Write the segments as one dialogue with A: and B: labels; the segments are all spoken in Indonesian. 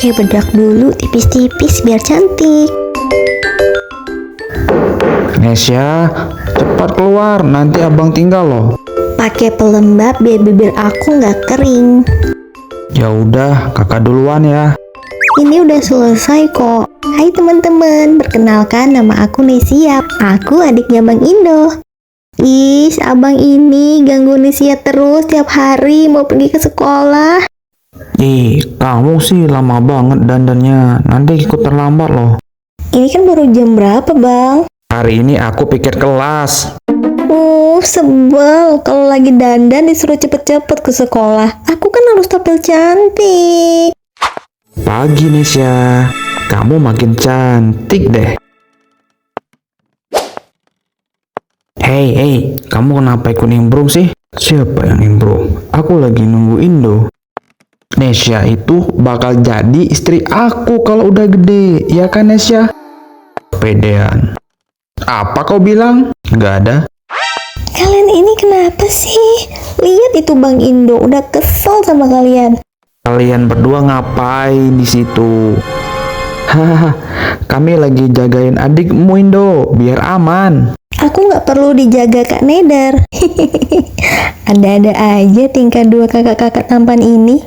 A: Pakai bedak dulu tipis-tipis biar cantik.
B: Nesya, cepat keluar, nanti abang tinggal loh.
A: Pakai pelembab biar bibir aku nggak kering.
B: Ya udah, kakak duluan ya.
A: Ini udah selesai kok. Hai teman-teman, perkenalkan nama aku Nesia. Aku adiknya Bang Indo. Is, abang ini ganggu Nesia terus tiap hari mau pergi ke sekolah.
B: Kamu sih lama banget dandannya, nanti ikut terlambat loh.
A: Ini kan baru jam berapa, Bang?
B: Hari ini aku pikir kelas.
A: Sebel kalau lagi dandan disuruh cepet-cepet ke sekolah. Aku kan harus tampil cantik.
B: Pagi Nesya, kamu makin cantik deh. Hei, kamu kenapa ikut nimbrung sih? Siapa yang nimbrung? Aku lagi nunggu Indo. Nesya itu bakal jadi istri aku kalau udah gede, ya kan Nesya? Pedean. Apa kau bilang? Nggak ada.
A: Kalian ini kenapa sih? Lihat itu Bang Indo, udah kesel sama kalian.
B: Kalian berdua ngapain di situ? Hahaha, kami lagi jagain adikmu Indo, biar aman.
A: Aku nggak perlu dijaga Kak Neder. Ada-ada aja tingkah dua kakak-kakak tampan ini.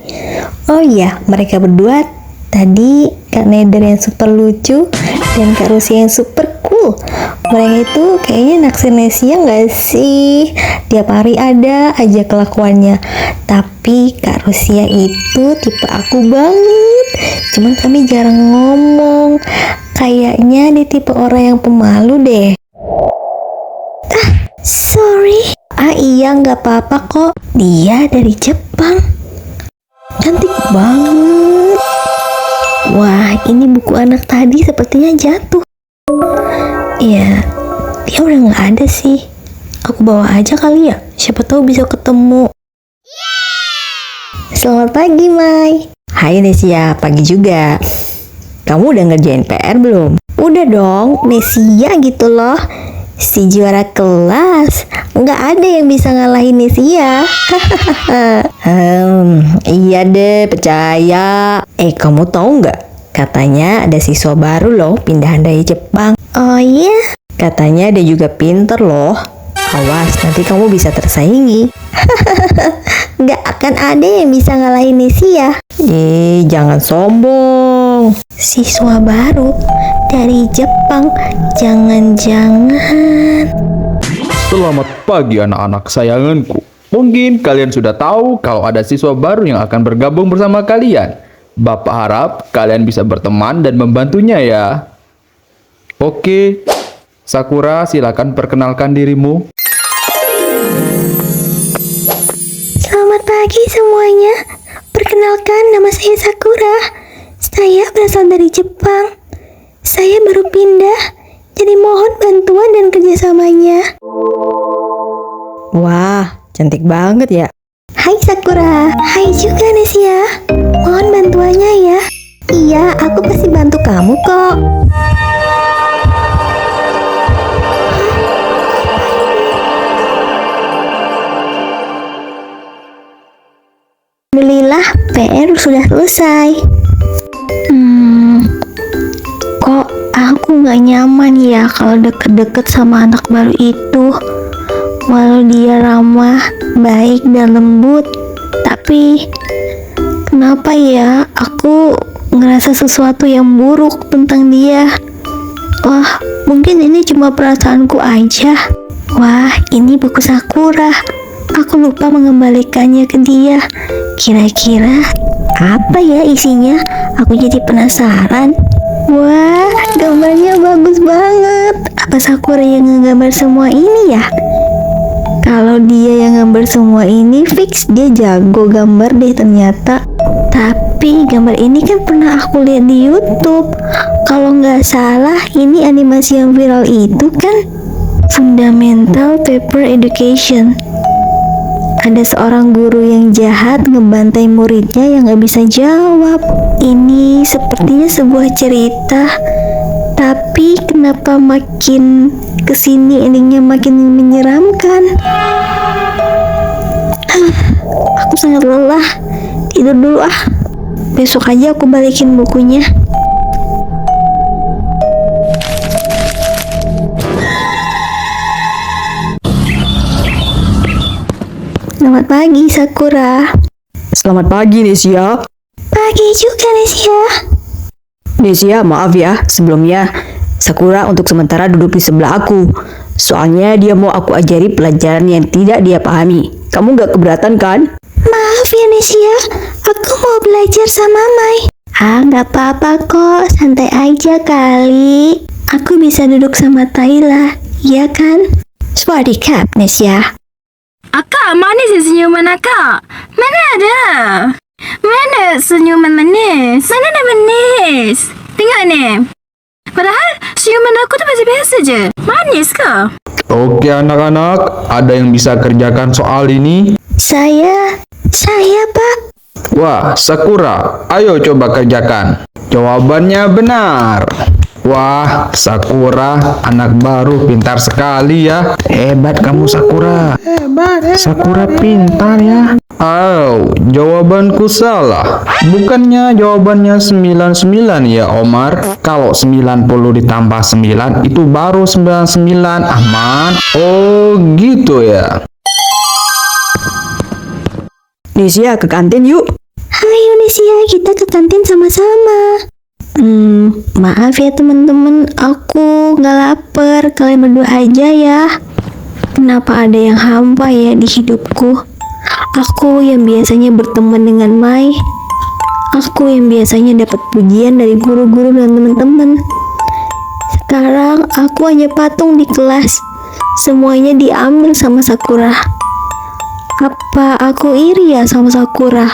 A: Oh iya, mereka berdua tadi Kak Neder yang super lucu dan Kak Rusia yang super cool. Mereka itu kayaknya naksir Nesia nggak sih? Tiap hari ada aja kelakuannya. Tapi Kak Rusia itu tipe aku banget. Cuman kami jarang ngomong. Kayaknya dia tipe orang yang pemalu deh. Sorry. Iya, nggak apa-apa kok. Dia dari Jepang. Cantik banget. Wah, ini buku anak tadi sepertinya jatuh. Iya, dia udah nggak ada sih. Aku bawa aja kali ya. Siapa tahu bisa ketemu. Selamat pagi, Mai.
C: Hai Nesia, pagi juga. Kamu udah ngerjain PR belum?
A: Udah dong, Nesia gitu loh. Si juara kelas. Nggak ada yang bisa ngalahin Nesia.
C: Iya deh, percaya. Kamu tahu nggak? Katanya ada siswa baru loh, pindahan dari Jepang.
A: Oh iya?
C: Katanya dia juga pinter loh. Awas, nanti kamu bisa tersaingi.
A: Nggak akan ada yang bisa ngalahin Nesia.
C: Jangan sombong.
A: Siswa baru dari Jepang, jangan-jangan.
B: Selamat pagi anak-anak kesayanganku. Mungkin kalian sudah tahu kalau ada siswa baru yang akan bergabung bersama kalian. Bapak harap kalian bisa berteman dan membantunya ya. Oke, Sakura, silakan perkenalkan dirimu.
A: Selamat pagi semuanya. Perkenalkan, nama saya Sakura. Saya berasal dari Jepang. Saya baru pindah, jadi mohon bantuan dan kerjasamanya.
C: Wah, cantik banget ya.
A: Hai Sakura. Hai juga Nesia. Mohon bantuannya ya. Iya, aku pasti bantu kamu kok. Alhamdulillah, PR sudah selesai. Kok aku nggak nyaman ya kalau deket-deket sama anak baru itu. Walau dia ramah, baik dan lembut, tapi kenapa ya aku ngerasa sesuatu yang buruk tentang dia. Wah, mungkin ini cuma perasaanku aja. Wah, ini buku Sakura. Aku lupa mengembalikannya ke dia. Kira-kira apa ya isinya? Aku jadi penasaran. Wah, gambarnya bagus banget. Apa Sakura yang ngegambar semua ini ya? Kalau dia yang gambar semua ini, fix dia jago gambar deh ternyata. Tapi gambar ini kan pernah aku lihat di YouTube. Kalau nggak salah, ini animasi yang viral itu kan Fundamental Paper Education. Ada seorang guru yang jahat ngebantai muridnya yang nggak bisa jawab. Ini sepertinya sebuah cerita. Tapi kenapa makin kesini endingnya makin menyeramkan? Aku sangat lelah. Tidur dulu ah. Besok aja aku balikin bukunya. Selamat pagi, Sakura.
C: Selamat pagi, Nesia.
A: Pagi juga, Nesia.
C: Nesia, maaf ya, sebelumnya Sakura untuk sementara duduk di sebelah aku. Soalnya dia mau aku ajari pelajaran yang tidak dia pahami. Kamu gak keberatan kan?
A: Maaf ya, Nesia. Aku mau belajar sama Mai. Nggak apa-apa kok. Santai aja kali. Aku bisa duduk sama Tayla, iya kan? Swadikap, Nesia.
D: Akak, mana sih senyuman akak? Mana ada? Mana senyuman manis? Mana ada manis? Tengok ni. Padahal senyuman aku tu biasa-biasa je. Manis ke?
B: Oke anak-anak, ada yang bisa kerjakan soal ini?
A: Saya, Pak.
B: Wah, Sakura, ayo coba kerjakan. Jawabannya benar. Wah, Sakura, anak baru pintar sekali ya. Hebat kamu Sakura. Sakura pintar ya. Oh, jawabanku salah. Bukannya jawabannya 99 ya, Omar? Kalau 90 ditambah 9 itu baru 99, aman. Oh, gitu ya.
C: Nesia, ke kantin yuk.
A: Ayo Nesia, kita ke kantin sama-sama. Maaf ya teman-teman, aku nggak lapar. Kalian berdua aja ya. Kenapa ada yang hampa ya di hidupku? Aku yang biasanya berteman dengan Mai. Aku yang biasanya dapat pujian dari guru-guru dan teman-teman. Sekarang aku hanya patung di kelas. Semuanya diambil sama Sakura. Apa aku iri ya sama Sakura?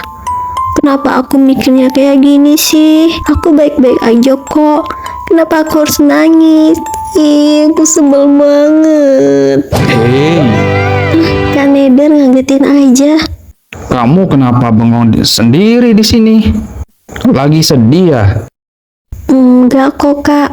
A: Kenapa aku mikirnya kayak gini sih? Aku baik-baik aja kok. Kenapa aku harus nangis? Aku sebel banget. Kak Neder ngagetin aja.
B: Kamu kenapa bengong sendiri di sini? Lagi sedih ya?
A: Enggak kok, Kak.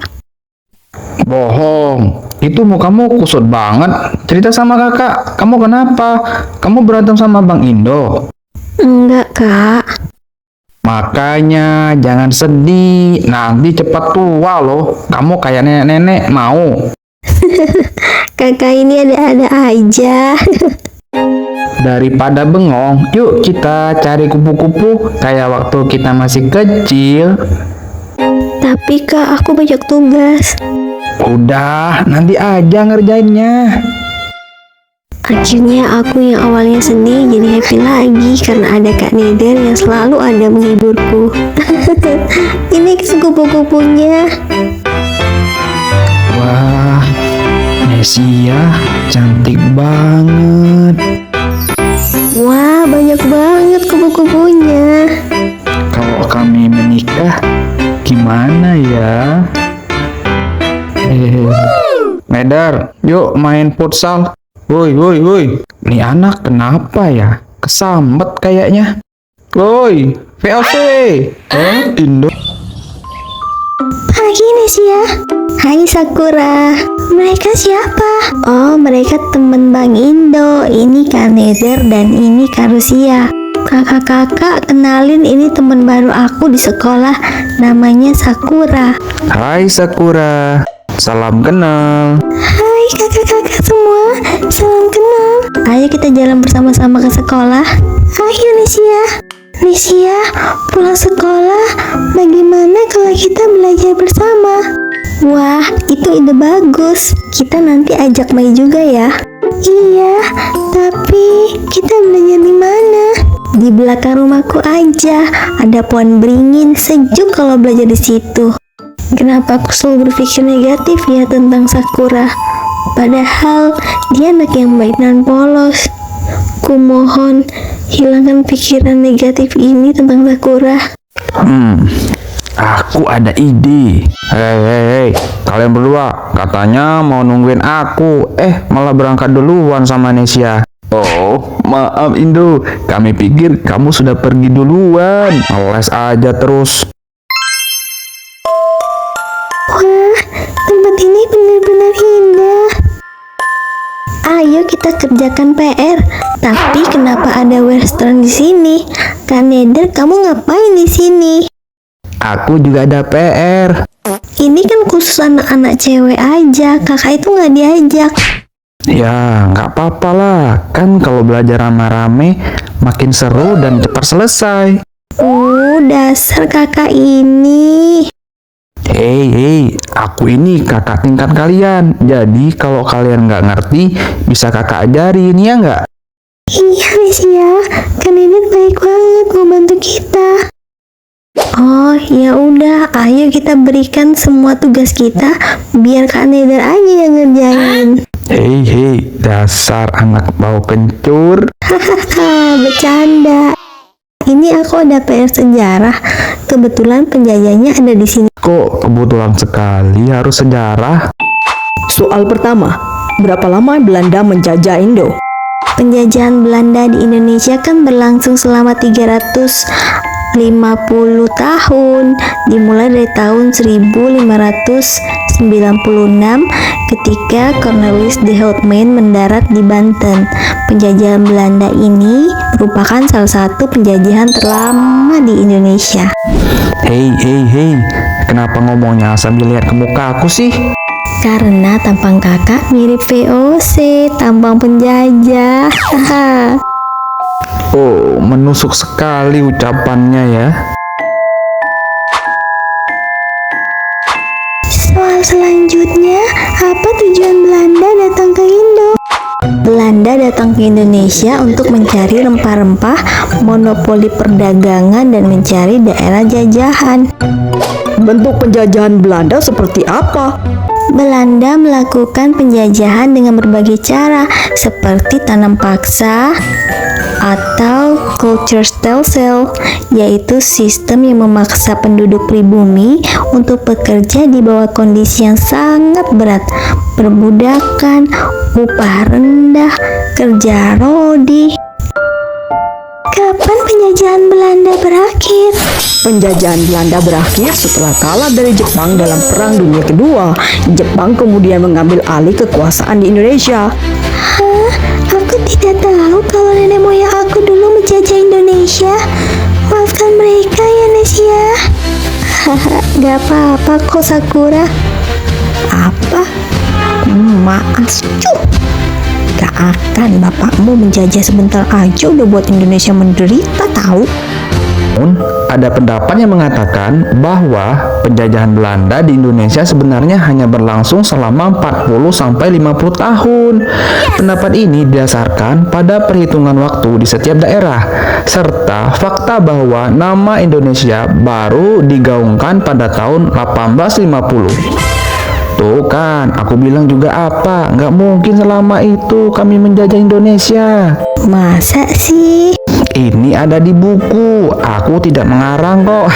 B: Bohong. Itu mukamu kusut banget. Cerita sama kakak. Kamu kenapa? Kamu berantem sama Bang Indo?
A: Enggak, Kak.
B: Makanya jangan sedih. Nanti cepat tua loh. Kamu kayak nenek-nenek mau.
A: Kakak ini ada-ada aja.
B: Daripada bengong, yuk kita cari kupu-kupu kayak waktu kita masih kecil.
A: Tapi Kak, aku banyak tugas.
B: Udah, nanti aja ngerjainnya.
A: Akhirnya aku yang awalnya sedih jadi happy lagi karena ada Kak Neder yang selalu ada menghiburku. Ini kupu-kupunya.
B: Wah, Nesia cantik banget.
A: Wah, banyak banget kupu-kupunya.
B: Kalau kami menikah, gimana ya? Medar, yuk main futsal. Woi, woi, woi. Ini anak kenapa ya? Kesambet kayaknya. Woi, VOC. Indo.
A: Pagi Nesia. Hai Sakura. Mereka siapa? Oh, mereka temen Bang Indo. Ini Kak Neder dan ini Kak Rusia. Kakak-kakak, kenalin ini teman baru aku di sekolah. Namanya Sakura.
B: Hai Sakura. Salam kenal.
A: Hai kakak-kakak semua. Salam kenal. Ayo kita jalan bersama-sama ke sekolah. Ayo Nesia. Nesia, pulang sekolah. Bagaimana kalau kita belajar bersama? Wah, itu ide bagus. Kita nanti ajak Mai juga ya. Iya, tapi kita belajar di mana? Di belakang rumahku aja. Ada pohon beringin, sejuk kalau belajar di situ. Kenapa aku selalu berpikir negatif ya tentang Sakura? Padahal dia anak yang baik dan polos. Ku mohon hilangkan pikiran negatif ini tentang Sakura.
B: Aku ada ide. Hei, kalian berdua katanya mau nungguin aku. Malah berangkat duluan sama Nesia. Oh, maaf Indo. Kami pikir kamu sudah pergi duluan. Males aja terus.
A: Wah, tempat ini benar-benar indah. Ayo kita kerjakan PR. Tapi kenapa ada western di sini? Kak Nether, kamu ngapain di sini?
B: Aku juga ada PR.
A: Ini kan khusus anak-anak cewek aja. Kakak itu nggak diajak.
B: Ya, nggak apa-apa lah. Kan kalau belajar rame-rame makin seru dan cepat selesai.
A: Dasar kakak ini.
B: Hei, aku ini kakak tingkat kalian. Jadi kalau kalian nggak ngerti, bisa kakak ajarin, ya nggak?
A: Iya, Lesia. Kak Nether baik banget mau bantu kita. Oh, ya udah, ayo kita berikan semua tugas kita biar Kak Nether aja yang ngerjain.
B: Hei, dasar anak bau kencur.
A: Hahaha, bercanda. Ini aku ada PR sejarah. Kebetulan penjajahnya ada di sini.
B: Kok kebetulan sekali harus sejarah?
C: Soal pertama, berapa lama Belanda menjajah Indo?
A: Penjajahan Belanda di Indonesia kan berlangsung selama 350 tahun, dimulai dari tahun 1596 ketika Cornelis de Houtman mendarat di Banten. Penjajahan Belanda ini merupakan salah satu penjajahan terlama di Indonesia.
B: Hei, kenapa ngomongnya sambil lihat ke muka aku sih?
A: Karena tampang kakak mirip VOC, tampang penjajah. Haha.
B: Oh, menusuk sekali ucapannya ya.
A: Soal selanjutnya, apa tujuan Belanda datang ke Indo? Belanda datang ke Indonesia untuk mencari rempah-rempah, monopoli perdagangan, dan mencari daerah jajahan.
C: Bentuk penjajahan Belanda seperti apa?
A: Belanda melakukan penjajahan dengan berbagai cara, seperti tanam paksa atau culture stelsel, yaitu sistem yang memaksa penduduk pribumi untuk bekerja di bawah kondisi yang sangat berat, perbudakan, upah rendah, kerja rodi. Kapan penjajahan Belanda berakhir?
C: Penjajahan Belanda berakhir setelah kalah dari Jepang dalam Perang Dunia Kedua. Jepang kemudian mengambil alih kekuasaan di Indonesia.
A: Hah? Aku tidak tahu kalau nenek moyang aku dulu menjajah Indonesia. Maafkan mereka ya, Nesia. Haha, gak apa-apa kok, Sakura. Apa? Maaf, cuy. Gak akan, bapakmu menjajah sebentar aja udah buat Indonesia menderita tahu.
B: Namun, ada pendapat yang mengatakan bahwa penjajahan Belanda di Indonesia sebenarnya hanya berlangsung selama 40-50 tahun. Pendapat ini didasarkan pada perhitungan waktu di setiap daerah, serta fakta bahwa nama Indonesia baru digaungkan pada tahun 1850. Tuh kan, aku bilang juga apa, nggak mungkin selama itu kami menjajah Indonesia.
A: Masa sih?
B: Ini ada di buku, aku tidak mengarang kok.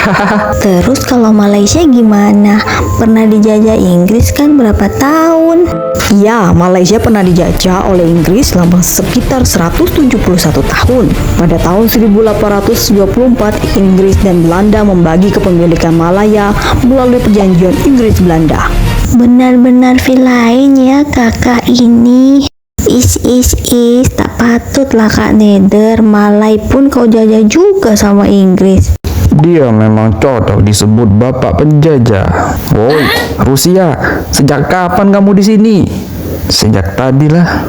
A: Terus kalau Malaysia gimana? Pernah dijajah Inggris kan berapa tahun?
C: Ya, Malaysia pernah dijajah oleh Inggris selama sekitar 171 tahun. Pada tahun 1824, Inggris dan Belanda membagi kepemilikan Malaya melalui perjanjian Inggris-Belanda.
A: Benar-benar villain ya kakak ini. Is, tak patutlah Kak Nether. Malai pun kau jajah juga sama Inggris.
B: Dia memang cocok disebut bapak penjajah. Woi, Rusia, sejak kapan kamu di sini? Sejak tadi lah.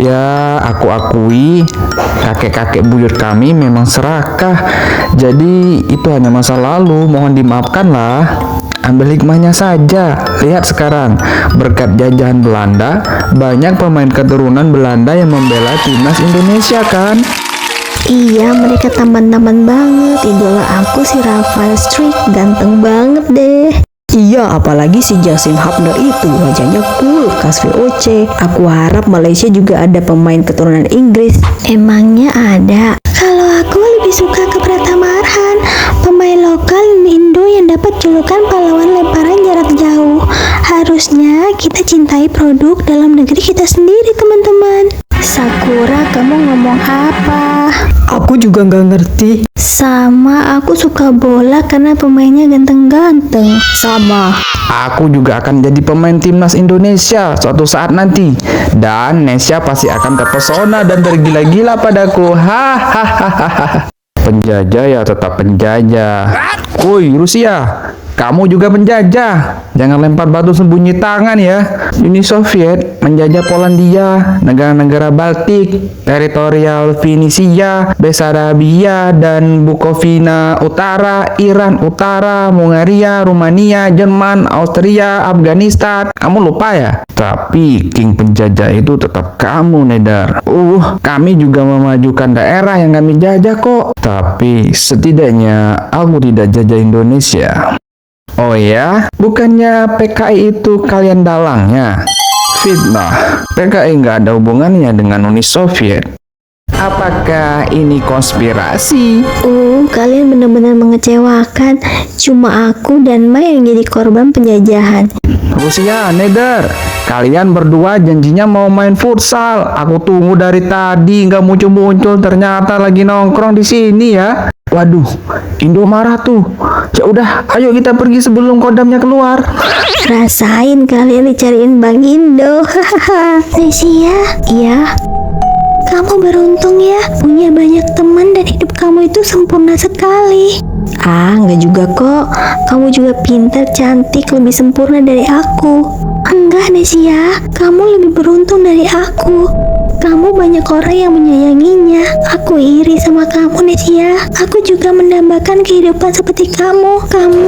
B: Ya, aku akui kakek-kakek buyut kami memang serakah. Jadi itu hanya masa lalu, mohon dimaafkan lah. Ambil hikmahnya saja. Lihat sekarang, berkat jajahan Belanda, banyak pemain keturunan Belanda yang membela timnas Indonesia kan?
A: Iya, mereka tampan-tampan banget. Idola aku si Rafael Struijk, ganteng banget deh.
C: Iya, apalagi si Jasim Hapner itu, wajahnya cool, khas VOC. Aku harap Malaysia juga ada pemain keturunan Inggris.
A: Emangnya ada? Kalau aku lebih suka ke Pratama Arhan, pemain lokal Indo yang dapat julukan pahlawan lemparan jarak jauh. Harusnya kita cintai produk dalam negeri kita sendiri, teman-teman. Sakura, kamu ngomong apa?
C: Aku juga nggak ngerti.
A: Sama, aku suka bola karena pemainnya ganteng-ganteng.
C: Sama.
B: Aku juga akan jadi pemain timnas Indonesia suatu saat nanti. Dan Nesya pasti akan terpesona dan tergila-gila padaku. Hahaha. Penjajah ya tetap penjajah. Woi Rusia, kamu juga penjajah. Jangan lempar batu sembunyi tangan ya. Uni Soviet menjajah Polandia, negara-negara Baltik, teritorial Finisia, Besarabia dan Bukovina Utara, Iran Utara, Hungaria, Rumania, Jerman, Austria, Afghanistan. Kamu lupa ya? Tapi king penjajah itu tetap kamu, Nedar. Kami juga memajukan daerah yang kami jajah kok. Tapi setidaknya aku tidak jajah Indonesia. Oh ya, bukannya PKI itu kalian dalangnya? Fitnah, PKI nggak ada hubungannya dengan Uni Soviet. Apakah ini konspirasi?
A: Kalian benar-benar mengecewakan. Cuma aku dan Mai yang jadi korban penjajahan.
B: Rusia, Nedar, kalian berdua janjinya mau main futsal. Aku tunggu dari tadi nggak muncul-muncul, ternyata lagi nongkrong di sini ya. Waduh, Indo marah tuh. Ya udah, ayo kita pergi sebelum kodamnya keluar.
A: Rasain kalian dicariin Bang Indo. Nesia, iya. Kamu beruntung ya, punya banyak teman dan hidup kamu itu sempurna sekali. Enggak juga kok. Kamu juga pintar, cantik, lebih sempurna dari aku. Enggak, Nesia. Kamu lebih beruntung dari aku. Kamu banyak orang yang menyayanginya. Aku iri sama kamu, Nesia. Aku juga mendambakan kehidupan seperti kamu. Kamu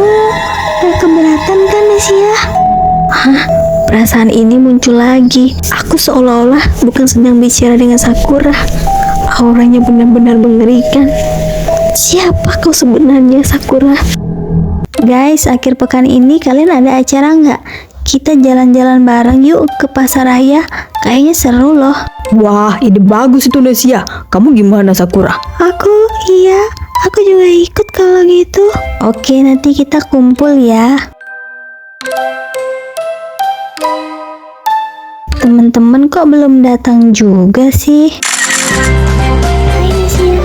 A: gak keberatan kan, Nesia? Hah? Perasaan ini muncul lagi. Aku seolah-olah bukan sedang bicara dengan Sakura. Auranya benar-benar mengerikan. Siapa kau sebenarnya, Sakura? Guys, akhir pekan ini kalian ada acara nggak? Kita jalan-jalan bareng yuk ke pasar raya. Kayaknya seru loh.
C: Wah, ide bagus itu Nesia. Kamu gimana Sakura?
A: Iya, aku juga ikut kalau gitu. Oke, nanti kita kumpul ya. Teman-teman kok belum datang juga sih? Hai Nesia.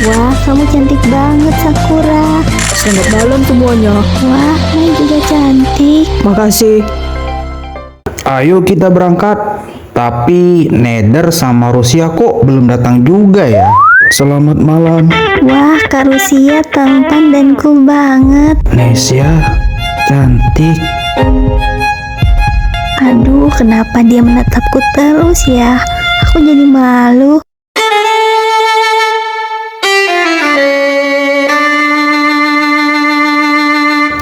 A: Wah, kamu cantik banget Sakura.
C: Selamat malam semuanya.
A: Wah, kamu juga cantik.
C: Makasih.
B: Ayo kita berangkat. Tapi Nether sama Rusia kok belum datang juga ya? Selamat malam.
A: Wah, Kak Rusia tampan dan cool banget.
B: Nesya, cantik.
A: Aduh, kenapa dia menatapku terus ya? Aku jadi malu.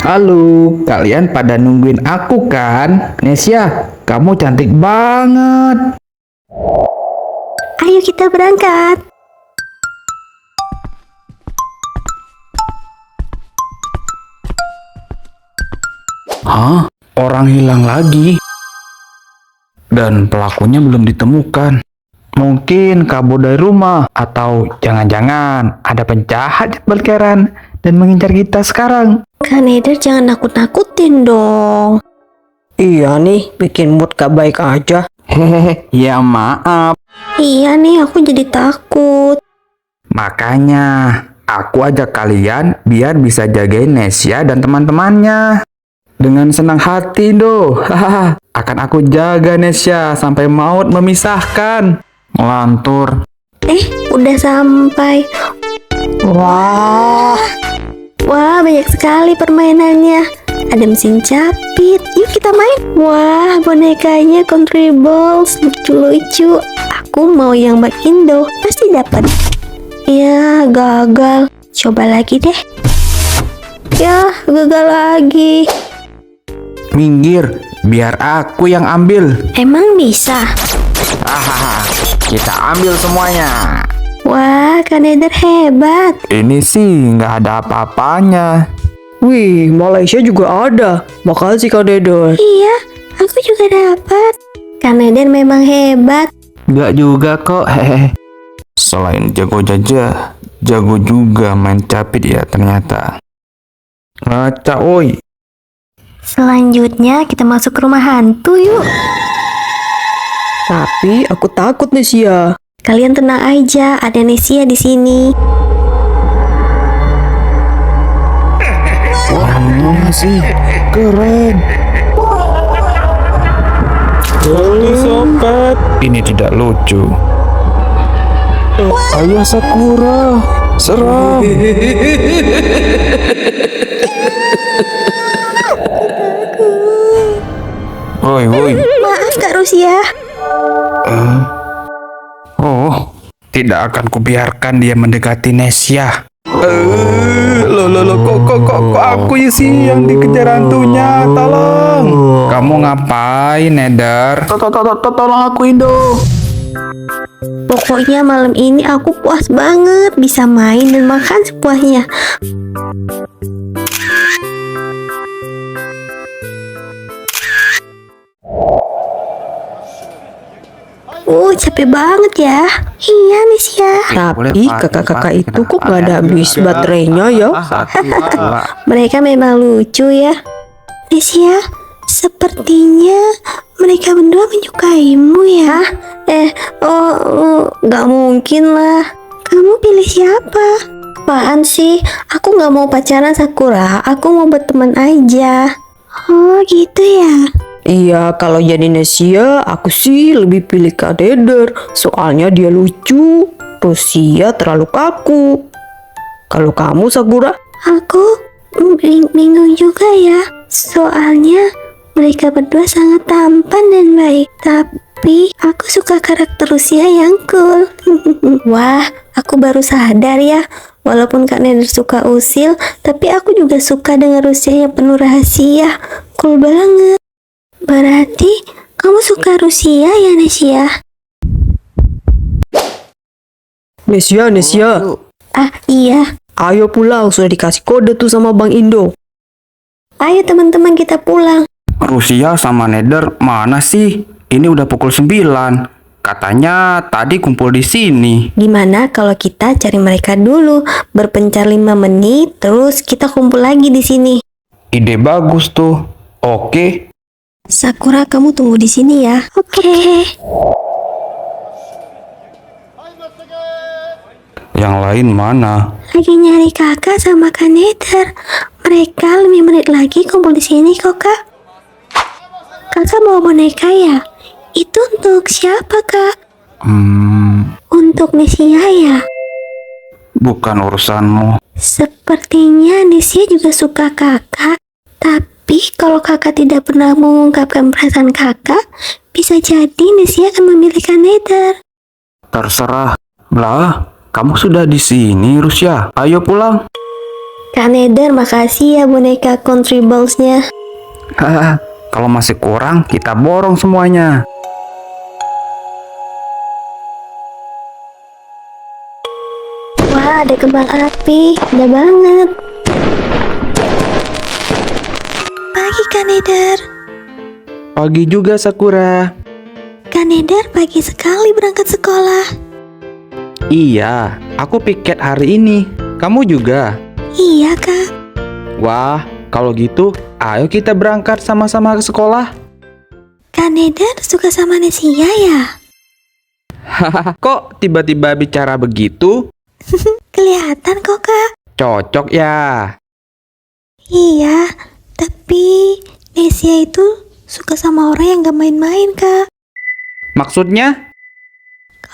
B: Halo, kalian pada nungguin aku kan? Nesya, kamu cantik banget.
A: Ayo kita berangkat.
B: Hah? Orang hilang lagi? Dan pelakunya belum ditemukan. Mungkin kabur dari rumah, atau jangan-jangan ada penjahat yang berkeliaran dan mengincar kita sekarang.
A: Kak Nether jangan nakut-nakutin dong.
C: Iya nih, bikin mood gak baik aja.
B: Hehehe, ya maaf.
A: Iya nih, aku jadi takut.
B: Makanya, aku ajak kalian biar bisa jagain Nesya dan teman-temannya. Dengan senang hati, doh. Hahaha. Akan aku jaga Nesya sampai maut memisahkan. Ngelantur.
A: Udah sampai.
C: Wah,
A: Wah, banyak sekali permainannya. Ada mesin capit. Yuk kita main. Wah, bonekanya Country Balls. Lucu-lucu. Aku mau yang Bang Indo. Pasti dapat. Ya, gagal. Coba lagi deh. Ya, gagal lagi.
B: Minggir, biar aku yang ambil.
A: Emang bisa?
B: Hahaha, kita ambil semuanya.
A: Wah, Kak Nether hebat.
B: Ini sih nggak ada apa-apanya.
C: wih, Malaysia juga ada. Makasih Kak Dedor.
A: Iya, aku juga dapat. Kak Nether memang hebat.
B: Nggak juga kok, hehehe. Selain jago jajah, jago juga main capit ya ternyata. Ngaca, oi.
A: Selanjutnya kita masuk ke rumah hantu yuk.
C: Tapi aku takut Nesia.
A: Kalian tenang aja, ada Nesia di sini.
B: sih? Keren. Sobat, ini tidak lucu. Ayah Sakura, seram. Woi, woi.
A: Maaf Kak Rusia.
B: Oh, tidak akan kubiarkan dia mendekati Nesia. Kok aku sih yang dikejar hantunya? Tolong. Kamu ngapain, Nether? Tolong aku, Indo.
A: Pokoknya malam ini aku puas banget bisa main dan makan sepuasnya. Capek banget ya. Iya Nesia.
C: Tapi kakak-kakak itu kok gak ada habis baterainya ya?
A: Mereka memang lucu ya. Nesia, sepertinya mereka berdua menyukaimu ya. Gak mungkin lah. Kamu pilih siapa? Apaan sih? Aku gak mau pacaran Sakura. Aku mau berteman aja. Oh gitu ya.
C: Iya, kalau jadi Nesia, aku sih lebih pilih Kak Nether. Soalnya dia lucu, Rusia terlalu kaku. Kalau kamu, Sakura?
A: Aku bingung juga ya. Soalnya mereka berdua sangat tampan dan baik. Tapi aku suka karakter Rusia yang cool. Wah, aku baru sadar ya. Walaupun Kak Nether suka usil, tapi aku juga suka dengan Rusia yang penuh rahasia. Cool banget. Berarti kamu suka Rusia ya Nesia?
C: Nesia.
A: Ah iya.
C: Ayo pulang, sudah dikasih kode tuh sama Bang Indo.
A: Ayo teman-teman kita pulang.
E: Rusia sama Nether mana sih? Ini udah pukul 9. Katanya tadi kumpul di sini.
A: Gimana kalau kita cari mereka dulu, berpencar 5 menit, terus kita kumpul lagi di sini.
E: Ide bagus tuh. Oke.
A: Sakura, kamu tunggu di sini ya. Oke.
E: Yang lain mana?
A: Lagi nyari kakak sama Kak Nether. Mereka 5 menit lagi kumpul di sini kok kak. Kakak bawa boneka ya? Itu untuk siapa kak? Untuk Nesia ya?
E: Bukan urusanmu.
A: Sepertinya Nesia juga suka kakak. Tapi kalau kakak tidak pernah mengungkapkan perasaan kakak, bisa jadi Nesia akan memilih Kak Nether.
E: Terserah. Lah, kamu sudah di sini, Rusia. Ayo pulang.
A: Kak Nether, makasih ya boneka country balls-nya.
E: Haha, kalau masih kurang, kita borong semuanya.
A: Wah, ada kembang api. Indah banget. Pagi Kak Nether.
E: Pagi juga, Sakura.
A: Kak Nether pagi sekali berangkat sekolah.
E: Iya, aku piket hari ini. Kamu juga?
A: Iya kak.
E: Wah, kalau gitu, ayo kita berangkat sama-sama ke sekolah.
A: Kak Nether suka sama Nesia ya?
E: Hahaha, kok tiba-tiba bicara begitu?
A: Kelihatan kok kak.
E: Cocok ya.
A: Iya, tapi Nesia itu suka sama orang yang gak main-main kak.
E: Maksudnya?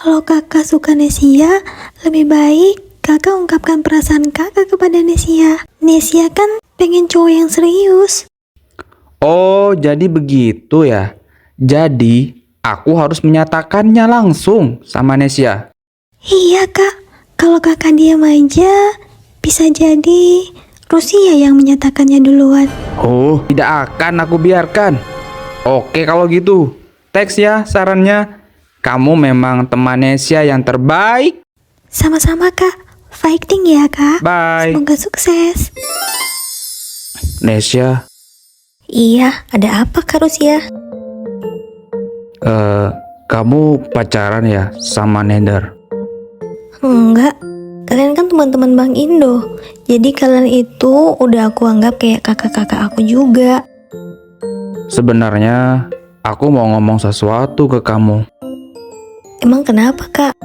A: Kalau kakak suka Nesia, lebih baik kakak ungkapkan perasaan kakak kepada Nesia. Nesia kan pengen cowok yang serius.
E: Oh, jadi begitu ya. Jadi, aku harus menyatakannya langsung sama Nesia.
A: Iya kak, kalau kakak diam aja, bisa jadi Rusia yang menyatakannya duluan.
E: Oh, tidak akan aku biarkan. Oke kalau gitu. Teks ya sarannya. Kamu memang teman Nesia yang terbaik.
A: Sama-sama kak, fighting ya kak.
E: Bye.
A: Semoga sukses.
E: Nesia,
A: Iya, ada apa kak Rusia?
E: kamu pacaran ya sama Nether?
A: Enggak, kalian kan teman-teman Bang Indo. Jadi kalian itu udah aku anggap kayak kakak-kakak aku juga.
E: Sebenarnya aku mau ngomong sesuatu ke kamu.
A: Emang kenapa kak?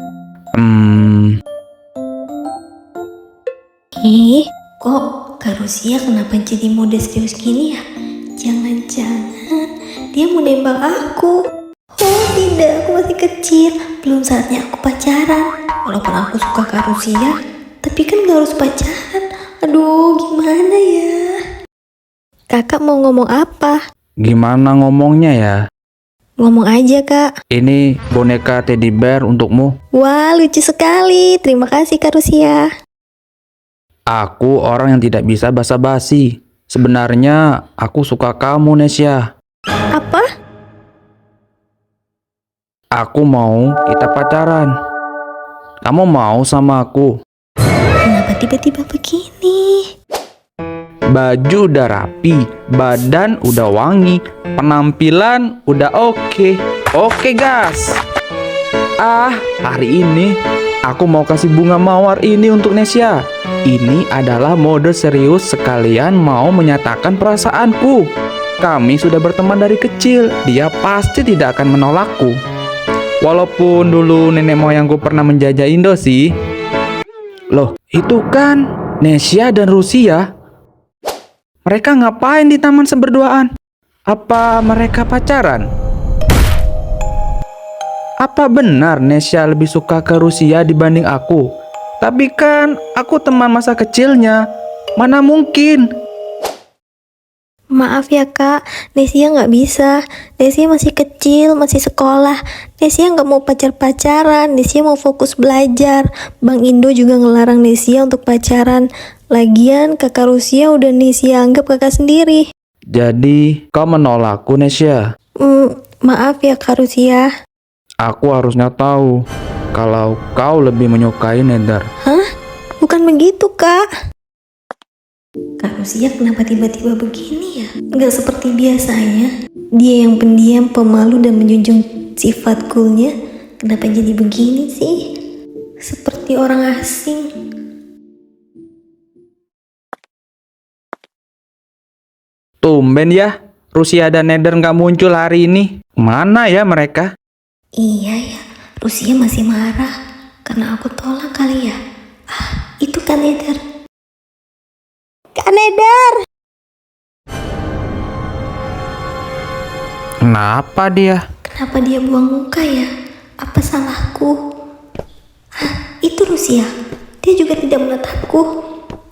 A: Ih, kok Kak Rusia kenapa jadi mode serius gini ya? Jangan-jangan dia mau nembak aku. Oh tidak, aku masih kecil, belum saatnya aku pacaran. Walaupun aku suka Kak Rusia, tapi kan gak harus pacaran. Aduh, gimana ya? Kakak mau ngomong apa?
E: Gimana ngomongnya ya?
A: Ngomong aja, Kak.
E: Ini boneka teddy bear untukmu.
A: Wah, lucu sekali. Terima kasih, Kak Rusia.
E: Aku orang yang tidak bisa basa-basi. Sebenarnya aku suka kamu, Nesya.
A: Apa?
E: Aku mau kita pacaran. Kamu mau sama aku?
A: Kenapa tiba-tiba begini?
E: Baju udah rapi, badan udah wangi, penampilan udah oke. Oke, gas. Hari ini aku mau kasih bunga mawar ini untuk Nesya. Ini adalah mode serius sekalian mau menyatakan perasaanku. Kami sudah berteman dari kecil, dia pasti tidak akan menolakku. Walaupun dulu nenek moyangku pernah menjajah Indo sih. Loh, itu kan Nesya dan Rusia. Mereka ngapain di taman seberduaan? Apa mereka pacaran? Apa benar Nesya lebih suka ke Rusia dibanding aku? Tapi kan aku teman masa kecilnya. Mana mungkin?
A: Maaf ya, Kak. Nesia nggak bisa. Nesia masih kecil, masih sekolah. Nesia nggak mau pacar-pacaran. Nesia mau fokus belajar. Bang Indo juga ngelarang Nesia untuk pacaran. Lagian kakak Rusia udah Nesia anggap kakak sendiri.
E: Jadi kau menolakku, Nesya?
A: Maaf ya, Kak Rusia.
E: Aku harusnya tahu kalau kau lebih menyukai Nether.
A: Hah? Bukan begitu, Kak. Kak Rusia kenapa tiba-tiba begini ya? Nggak seperti biasanya. Dia yang pendiam, pemalu, dan menjunjung sifat coolnya. Kenapa jadi begini sih? Seperti orang asing.
E: Tumben ya, Rusia dan Nether nggak muncul hari ini. Mana ya mereka?
A: Iya ya, Rusia masih marah karena aku tolak kali ya. Itu Kak Nether. Kak Nether!
E: Kenapa dia?
A: Kenapa dia buang muka ya? Apa salahku? Itu Rusia. Dia juga tidak menatapku.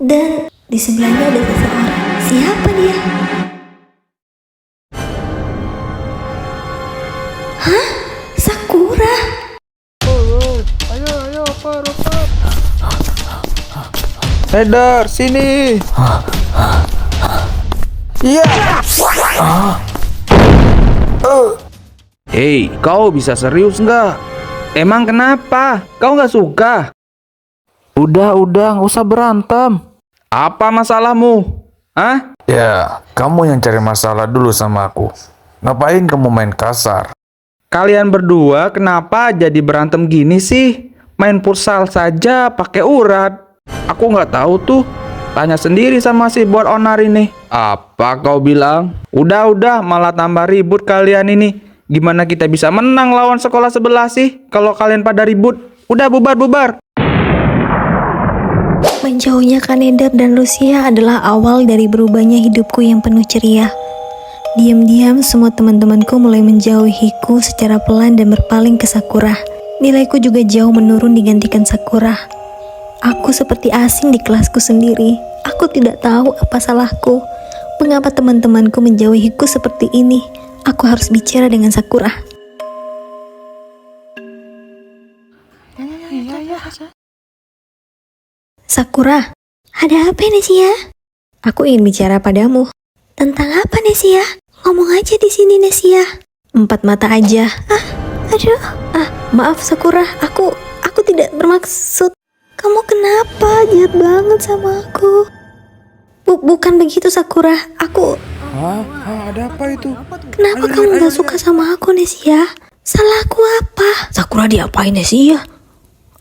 A: Dan di sebelahnya ada seseorang. Siapa dia? Hah? Sakura?
E: Nether, sini. Iya. Hei, kau bisa serius nggak? Emang kenapa? Kau nggak suka? Udah, nggak usah berantem. Apa masalahmu? Hah?
F: Ya, kamu yang cari masalah dulu sama aku. Ngapain kamu main kasar?
E: Kalian berdua kenapa jadi berantem gini sih? Main futsal saja pakai urat. Aku nggak tahu tuh. Tanya sendiri sama si buat onar ini. Apa kau bilang? Udah, malah tambah ribut kalian ini. Gimana kita bisa menang lawan sekolah sebelah sih? Kalau kalian pada ribut. Udah, bubar.
A: Menjauhnya Kak Nether dan Rusia adalah awal dari berubahnya hidupku yang penuh ceria. Diam-diam semua teman-temanku mulai menjauhiku secara pelan dan berpaling ke Sakura. Nilaiku juga jauh menurun digantikan Sakura. Aku seperti asing di kelasku sendiri. Aku tidak tahu apa salahku. Mengapa teman-temanku menjauhiku seperti ini? Aku harus bicara dengan Sakura. Sakura, ada apa Nesia? Aku ingin bicara padamu. Tentang apa Nesia? Ngomong aja di sini Nesia. 4 mata aja. Maaf Sakura, aku tidak bermaksud. Kamu kenapa jahat banget sama aku? Bukan begitu Sakura.
E: Ada apa itu?
A: Kenapa kamu gak suka sama aku Nesia? Salahku apa? Sakura diapain Nesia?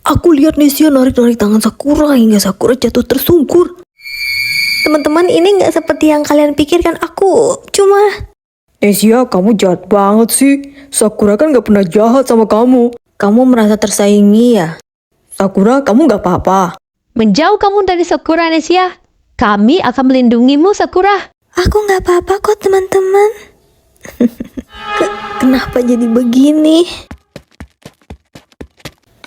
A: Aku lihat Nesia narik-narik tangan Sakura hingga Sakura jatuh tersungkur. Teman-teman, ini gak seperti yang kalian pikirkan. Aku cuma...
C: Nesia, kamu jahat banget sih. Sakura kan gak pernah jahat sama kamu. Kamu merasa tersaingi ya? Sakura, kamu gak apa-apa.
G: Menjauh kamu dari Sakura, Nesia. Kami akan melindungimu, Sakura.
A: Aku nggak apa-apa kok, teman-teman. Kenapa jadi begini?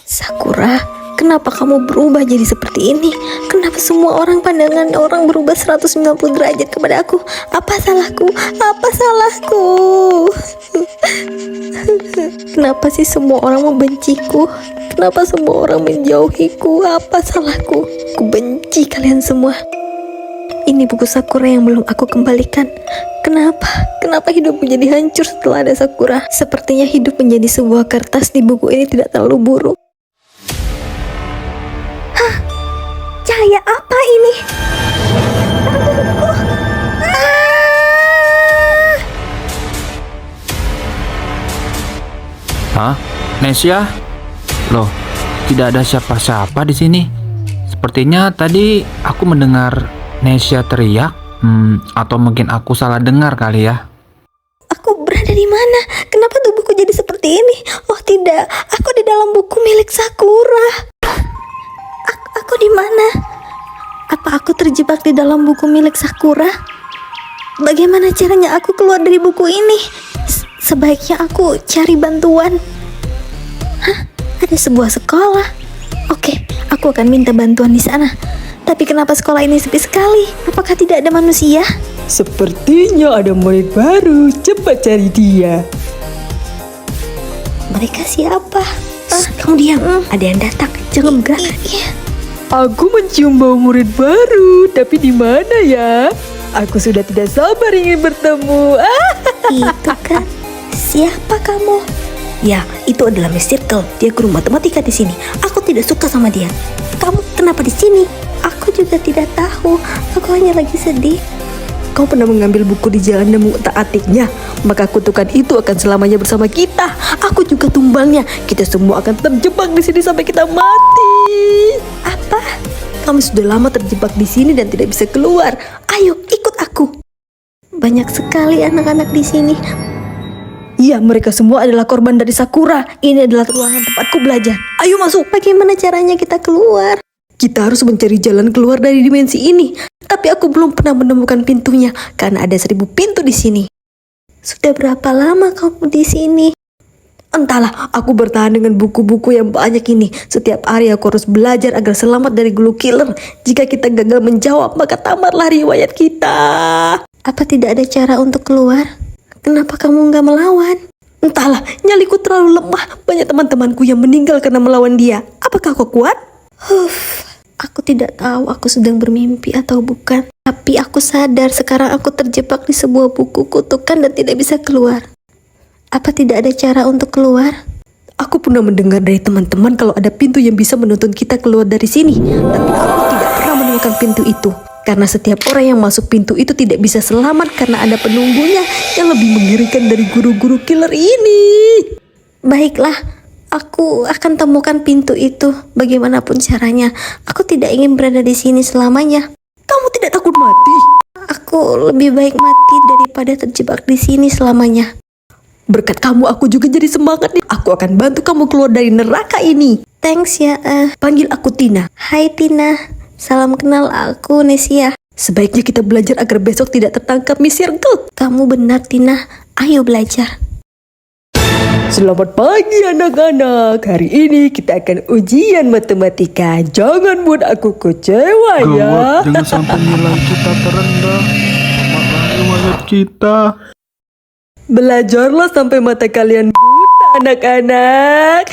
A: Sakura, kenapa kamu berubah jadi seperti ini? Kenapa semua pandangan orang berubah 190 derajat kepada aku? Apa salahku? Apa salahku? Kenapa sih semua orang membenciku? Kenapa semua orang menjauhiku? Apa salahku? Aku benci kalian semua. Ini buku Sakura yang belum aku kembalikan. Kenapa? Kenapa hidupku jadi hancur setelah ada Sakura? Sepertinya hidup menjadi sebuah kertas di buku ini tidak terlalu buruk. Hah? Cahaya apa ini?
E: Hah? Nesia? Loh, tidak ada siapa-siapa di sini. Sepertinya tadi aku mendengar Nesia teriak. Atau mungkin aku salah dengar kali ya.
A: Aku berada di mana? Kenapa tubuhku jadi seperti ini? Oh tidak, aku di dalam buku milik Sakura. Aku di mana? Apa aku terjebak di dalam buku milik Sakura? Bagaimana caranya aku keluar dari buku ini? Sebaiknya aku cari bantuan. Hah? Ada sebuah sekolah. Oke, aku akan minta bantuan di sana. Tapi kenapa sekolah ini sepi sekali? Apakah tidak ada manusia?
C: Sepertinya ada murid baru. Cepat cari dia.
A: Mereka siapa? Kamu diam. Ada yang datang. Jangan bergerak.
C: Aku mencium bau murid baru. Tapi di mana ya? Aku sudah tidak sabar ingin bertemu.
A: Itu kan. Siapa kamu? Ya, itu adalah Miss Circle. Dia guru matematika di sini. Aku tidak suka sama dia. Kamu kenapa di sini? Aku juga tidak tahu. Aku hanya lagi sedih.
C: Kau pernah mengambil buku di jalan dan mengutak-atiknya, maka kutukan itu akan selamanya bersama kita. Aku juga tumbangnya. Kita semua akan terjebak di sini sampai kita mati.
A: Apa?
C: Kami sudah lama terjebak di sini dan tidak bisa keluar.
A: Ayo, ikut aku. Banyak sekali anak-anak di sini.
C: Iya, mereka semua adalah korban dari Sakura. Ini adalah ruangan tempatku belajar. Ayo masuk.
A: Bagaimana caranya kita keluar?
C: Kita harus mencari jalan keluar dari dimensi ini. Tapi aku belum pernah menemukan pintunya karena ada 1000 pintu di sini.
A: Sudah berapa lama kamu di sini?
C: Entahlah, aku bertahan dengan buku-buku yang banyak ini. Setiap hari aku harus belajar agar selamat dari Glue Killer. Jika kita gagal menjawab, maka tamatlah riwayat kita.
A: Apa tidak ada cara untuk keluar? Kenapa kamu nggak melawan?
C: Entahlah, nyaliku terlalu lemah. Banyak teman-temanku yang meninggal karena melawan dia. Apakah kau kuat?
A: Aku tidak tahu aku sedang bermimpi atau bukan. Tapi aku sadar sekarang aku terjebak di sebuah buku kutukan dan tidak bisa keluar. Apa tidak ada cara untuk keluar?
C: Aku pernah mendengar dari teman-teman kalau ada pintu yang bisa menuntun kita keluar dari sini. Tapi aku tidak pernah menemukan pintu itu. Karena setiap orang yang masuk pintu itu tidak bisa selamat karena ada penunggunya yang lebih mengerikan dari guru-guru killer ini.
A: Baiklah, aku akan temukan pintu itu. Bagaimanapun caranya, aku tidak ingin berada di sini selamanya.
C: Kamu tidak takut mati?
A: Aku lebih baik mati daripada terjebak di sini selamanya.
C: Berkat kamu aku juga jadi semangat nih. Aku akan bantu kamu keluar dari neraka ini.
A: Thanks ya.
C: Panggil aku Tina.
A: Hai Tina. Salam kenal, aku Nesia.
C: Sebaiknya kita belajar agar besok tidak tertangkap Miss Circle.
A: Kamu benar Tina. Ayo belajar.
C: Selamat pagi anak-anak. Hari ini kita akan ujian matematika. Jangan buat aku kecewa ya.
E: Gawat, jangan sampai nilai kita terendah. Tamatlah riwayat kita.
C: Belajarlah sampai mata kalian buta anak-anak.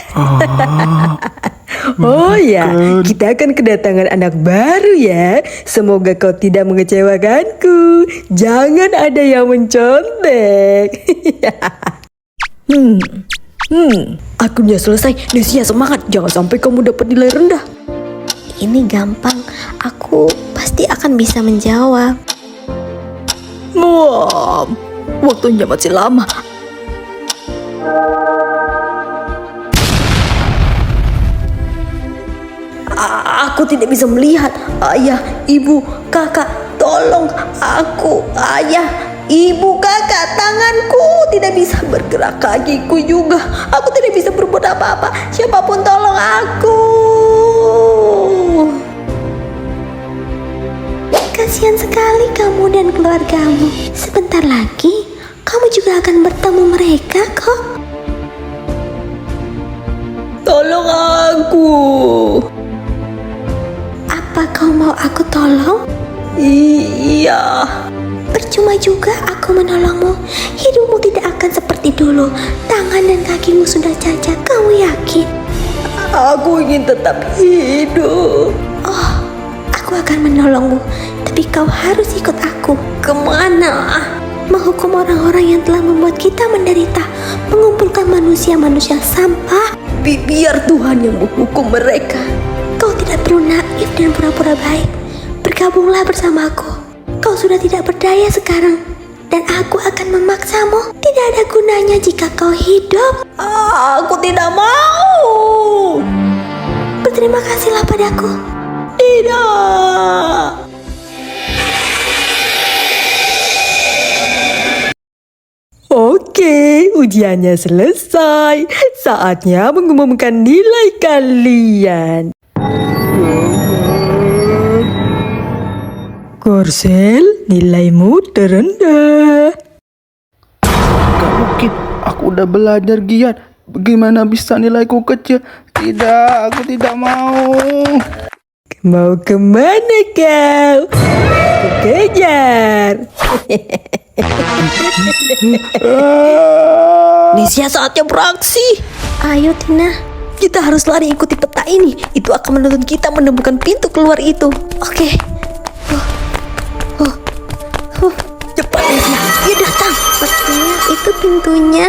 C: Oh ya, kita akan kedatangan anak baru ya. Semoga kau tidak mengecewakanku. Jangan ada yang mencontek. Akunnya selesai. Nesia semangat. Jangan sampai kamu dapat nilai rendah.
A: Ini gampang. Aku pasti akan bisa menjawab.
C: Mom, waktunya masih lama. Aku tidak bisa melihat. Ayah, ibu, kakak, tolong aku. Ayah, ibu, kakak, tanganku tidak bisa bergerak, kakiku juga. Aku tidak bisa berbuat apa-apa. Siapapun tolong aku.
A: Kasihan sekali kamu dan keluargamu. Sebentar lagi, kamu juga akan bertemu mereka kok.
C: Tolong aku.
A: Apa kau mau aku tolong?
C: Iya.
A: Percuma juga aku menolongmu. Hidupmu tidak akan seperti dulu. Tangan dan kakimu sudah cacat. Kamu yakin?
C: Aku ingin tetap hidup.
A: Oh, aku akan menolongmu. Tapi kau harus ikut aku.
C: Kemana?
A: Menghukum orang-orang yang telah membuat kita menderita. Mengumpulkan manusia-manusia sampah.
C: Biar Tuhan yang menghukum mereka.
A: Kau tidak perlu naif dan pura-pura baik. Bergabunglah bersamaku. Kau sudah tidak berdaya sekarang. Dan aku akan memaksamu. Tidak ada gunanya jika kau hidup.
C: Aku tidak mau.
A: Berterima kasihlah padaku.
C: Tidak. Oke, ujiannya selesai. Saatnya mengumumkan nilai kalian. Korsel, nilaimu terendah.
B: Gak mungkin, aku udah belajar giat. Bagaimana bisa nilaiku kecil? Tidak, aku tidak mau.
C: Mau kemana kau? Aku kejar. Nesia, saatnya beraksi.
A: Ayo Tina.
C: Kita harus lari ikuti peta ini. Itu akan menuntun kita menemukan pintu keluar itu.
A: Oke.
C: Cepat Nesia, dia datang.
A: Sepertinya itu pintunya.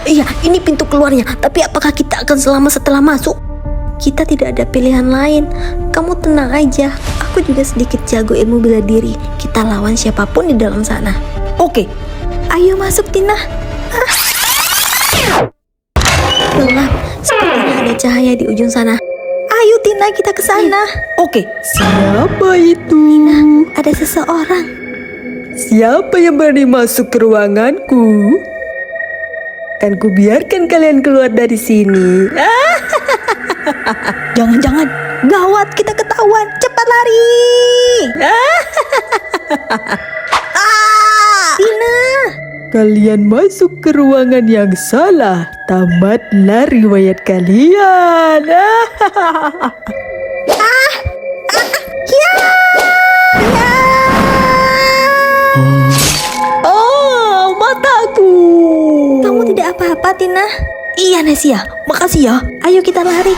C: Iya, ini pintu keluarnya. Tapi apakah kita akan selamat setelah masuk?
A: Kita tidak ada pilihan lain. Kamu tenang aja. Aku juga sedikit jago ilmu bela diri. Kita lawan siapapun di dalam sana.
C: Oke.
A: Ayo masuk Tina. Gelap. Sepertinya ada cahaya di ujung sana. Ayo Tina, kita ke sana.
C: Oke. Siapa itu?
A: Ada seseorang.
C: Siapa yang berani masuk ke ruanganku? Kan ku biarkan kalian keluar dari sini. Jangan-jangan gawat, kita ketahuan. Cepat lari.
A: Tina.
C: Kalian masuk ke ruangan yang salah. Tamatlah riwayat kalian. Oh, mataku.
A: Kamu tidak apa-apa Tina.
C: Iya Nesia, makasih ya.
A: Ayo kita lari.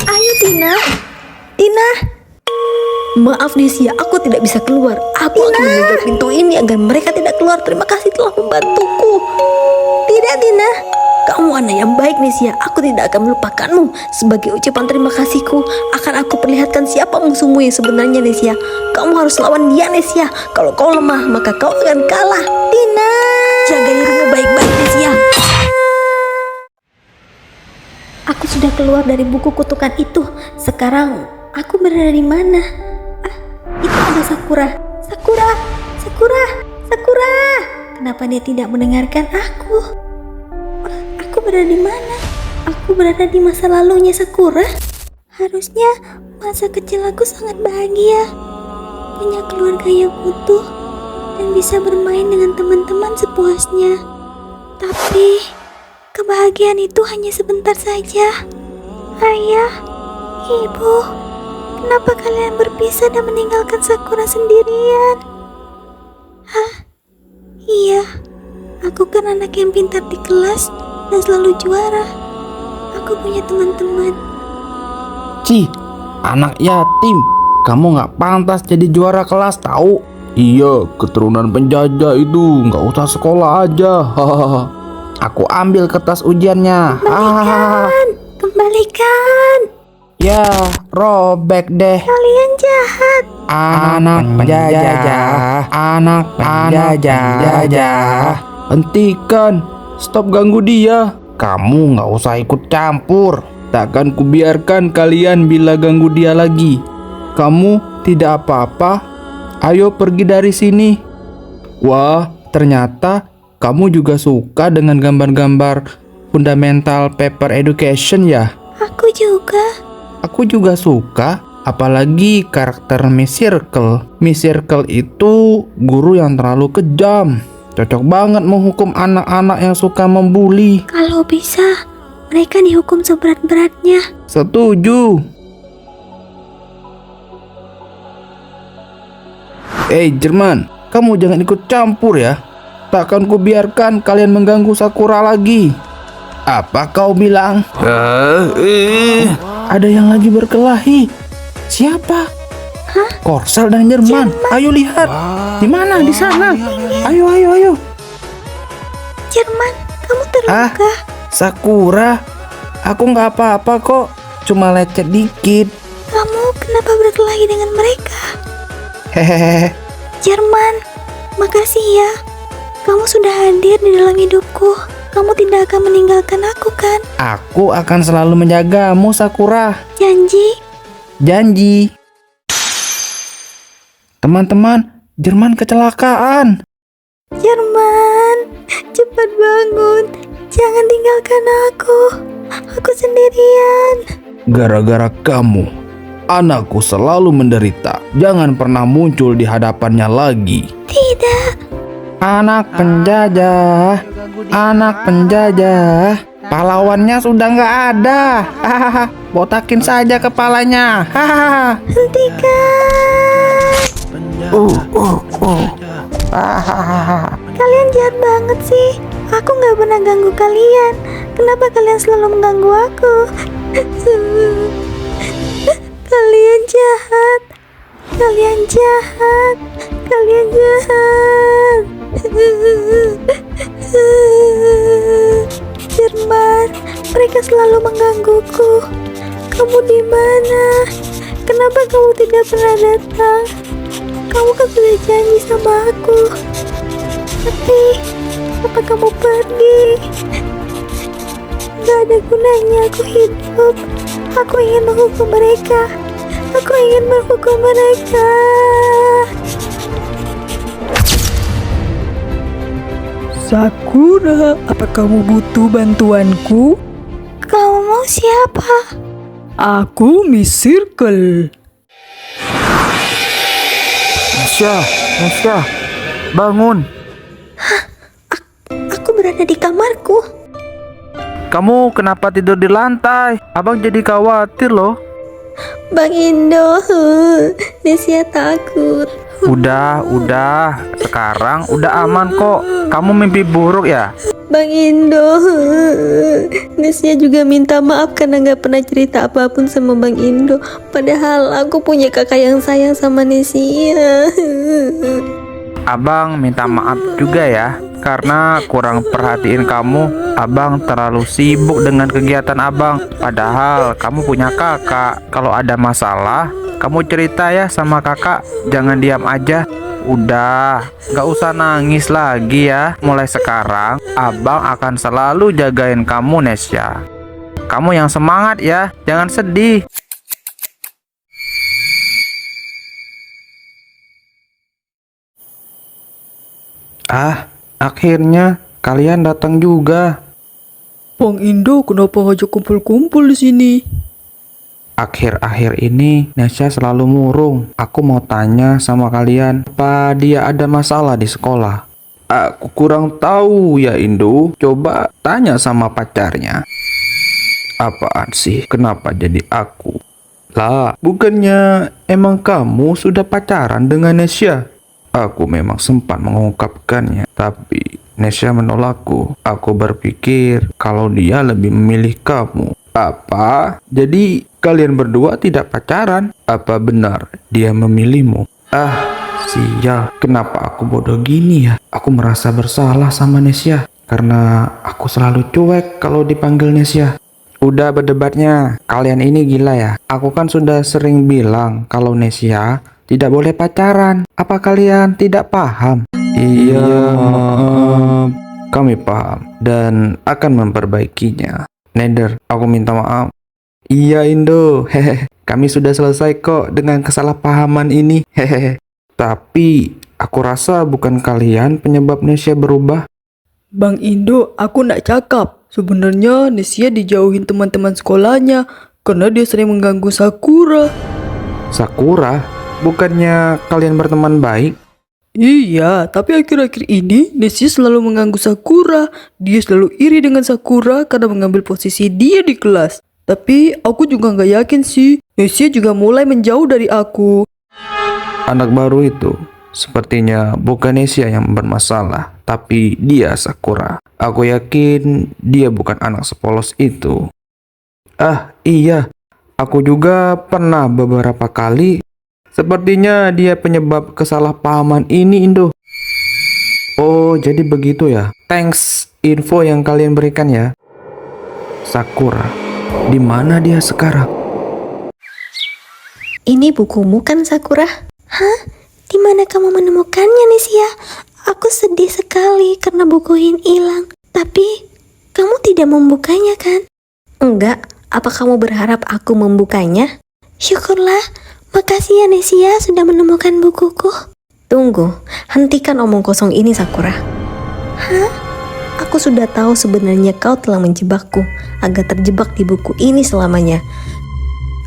A: Ayo Tina. Tina.
C: Maaf Nesia, aku tidak bisa keluar. Aku akan menjaga pintu ini agar mereka tidak keluar. Terima kasih telah membantuku.
A: Tidak Tina.
C: Kamu anak yang baik Nesia. Aku tidak akan melupakanmu. Sebagai ucapan terima kasihku, akan aku perlihatkan siapa musuhmu yang sebenarnya Nesia. Kamu harus lawan dia Nesia. Kalau kau lemah, maka kau akan kalah.
A: Tina.
C: Jaga dirimu baik-baik Nesia.
A: Aku sudah keluar dari buku kutukan itu. Sekarang aku berada di mana? Itu ada Sakura. Sakura. Kenapa dia tidak mendengarkan aku? Aku berada di mana? Aku berada di masa lalunya Sakura. Harusnya masa kecil aku sangat bahagia. Punya keluarga yang utuh dan bisa bermain dengan teman-teman sepuasnya. Tapi kebahagiaan itu hanya sebentar saja. Ayah, ibu, kenapa kalian berpisah dan meninggalkan Sakura sendirian? Iya, aku kan anak yang pintar di kelas dan selalu juara. Aku punya teman-teman.
E: Ci, anak yatim. Kamu nggak pantas jadi juara kelas tahu.
B: Iya, keturunan penjajah itu nggak usah sekolah aja. Hahaha.
E: Aku ambil kertas ujiannya.
A: Kembalikan.
E: Ya, robek deh.
A: Kalian jahat.
E: Anak penjajah.
B: Hentikan, stop ganggu dia.
E: Kamu nggak usah ikut campur.
B: Takkan kubiarkan kalian bila ganggu dia lagi. Kamu tidak apa-apa. Ayo pergi dari sini. Wah, ternyata kamu juga suka dengan gambar-gambar fundamental paper education ya?
A: Aku juga.
B: Aku juga suka.
E: Apalagi karakter Miss Circle. Miss Circle itu guru yang terlalu kejam. Cocok banget menghukum anak-anak yang suka membuli.
A: Kalau bisa, mereka dihukum seberat-beratnya.
E: Setuju. Jerman, kamu jangan ikut campur ya. Takkan ku biarkan kalian mengganggu Sakura lagi. Apa kau bilang? Ada yang lagi berkelahi. Siapa? Korsel dan Jerman. Ayo lihat. Di mana? Di sana. Ayo.
A: Jerman, kamu terluka.
E: Sakura, aku nggak apa-apa kok. Cuma lecet dikit.
A: Kamu kenapa berkelahi dengan mereka?
E: Hehehe.
A: Jerman, makasih ya. Kamu sudah hadir di dalam hidupku. Kamu tidak akan meninggalkan aku kan?
E: Aku akan selalu menjagamu, Sakura.
A: Janji?
E: Janji. Teman-teman, Jerman kecelakaan.
A: Jerman, cepat bangun. Jangan tinggalkan aku. Aku sendirian.
E: Gara-gara kamu, anakku selalu menderita. Jangan pernah muncul di hadapannya lagi.
A: Tidak.
E: Anak penjajah, anak penjajah. Pahlawannya sudah nggak ada. Hahaha. Botakin saja kepalanya. Hahaha.
A: Hentikan.
E: Hahaha.
A: Kalian jahat banget sih. Aku nggak pernah ganggu kalian. Kenapa kalian selalu mengganggu aku? Kalian jahat. Kalian jahat. Kalian jahat. Jerman, mereka selalu menggangguku. Kamu di mana? Kenapa kamu tidak pernah datang? Kamu kan sudah janji sama aku. Tapi, apa kamu pergi? Gak ada gunanya aku hidup. Aku ingin menghukum mereka. Aku ingin menghukum mereka.
C: Sakura, apa kamu butuh bantuanku?
A: Kamu mau siapa?
C: Aku Miss Circle.
E: Nesya, bangun.
A: Aku berada di kamarku.
E: Kamu kenapa tidur di lantai? Abang jadi khawatir loh.
A: Bang Indo, Nesia takut.
E: Udah. Sekarang udah aman kok. Kamu mimpi buruk ya?
A: Bang Indo, Nesia juga minta maaf karena gak pernah cerita apapun sama Bang Indo. Padahal aku punya kakak yang sayang sama Nesia.
E: Abang minta maaf juga ya, karena kurang perhatiin kamu. Abang terlalu sibuk dengan kegiatan abang. Padahal kamu punya kakak. Kalau ada masalah, kamu cerita ya sama kakak. Jangan diam aja. Udah, gak usah nangis lagi ya. Mulai sekarang, abang akan selalu jagain kamu, Nesya. Kamu yang semangat ya, jangan sedih. Akhirnya kalian datang juga.
C: Bang Indo, kenapa ngajak kumpul-kumpul di sini?
E: Akhir-akhir ini Nesya selalu murung. Aku mau tanya sama kalian, apa dia ada masalah di sekolah? Aku kurang tahu ya Indo. Coba tanya sama pacarnya. Apaan sih? Kenapa jadi aku? Lah, bukannya emang kamu sudah pacaran dengan Nesya? Aku memang sempat mengungkapkannya, tapi Nesya menolakku. Aku berpikir kalau dia lebih memilih kamu. Apa? Jadi kalian berdua tidak pacaran? Apa benar dia memilihmu? Sial, kenapa aku bodoh gini ya? Aku merasa bersalah sama Nesya karena aku selalu cuek kalau dipanggil Nesya. Udah berdebatnya, kalian ini gila ya. Aku kan sudah sering bilang kalau Nesya tidak boleh pacaran. Apa kalian tidak paham? Iya, maaf. Kami paham dan akan memperbaikinya. Nether, aku minta maaf. Iya Indo, kami sudah selesai kok dengan kesalahpahaman ini. Tapi aku rasa bukan kalian penyebab Nesya berubah.
C: Bang Indo, aku nak cakap. Sebenarnya Nesia dijauhin teman-teman sekolahnya karena dia sering mengganggu Sakura.
E: Sakura, bukannya kalian berteman baik?
C: Iya, tapi akhir-akhir ini Nesia selalu mengganggu Sakura. Dia selalu iri dengan Sakura karena mengambil posisi dia di kelas. Tapi aku juga nggak yakin sih. Nesia juga mulai menjauh dari aku.
E: Anak baru itu sepertinya bukan Nesia yang bermasalah, tapi dia Sakura. Aku yakin dia bukan anak sepolos itu. Ah, iya. Aku juga pernah beberapa kali. Sepertinya dia penyebab kesalahpahaman ini, Indo. Oh, jadi begitu ya. Thanks info yang kalian berikan ya. Sakura, di mana dia sekarang?
A: Ini bukumu kan, Sakura?
H: Hah? Di mana kamu menemukannya, Nesia? Aku sedih sekali karena buku ini hilang. Tapi, kamu tidak membukanya kan?
A: Enggak, apa kamu berharap aku membukanya?
H: Syukurlah. Makasih ya, Nesia, sudah menemukan bukuku.
A: Tunggu, hentikan omong kosong ini, Sakura.
H: Hah?
A: Aku sudah tahu sebenarnya kau telah menjebakku agar terjebak di buku ini selamanya.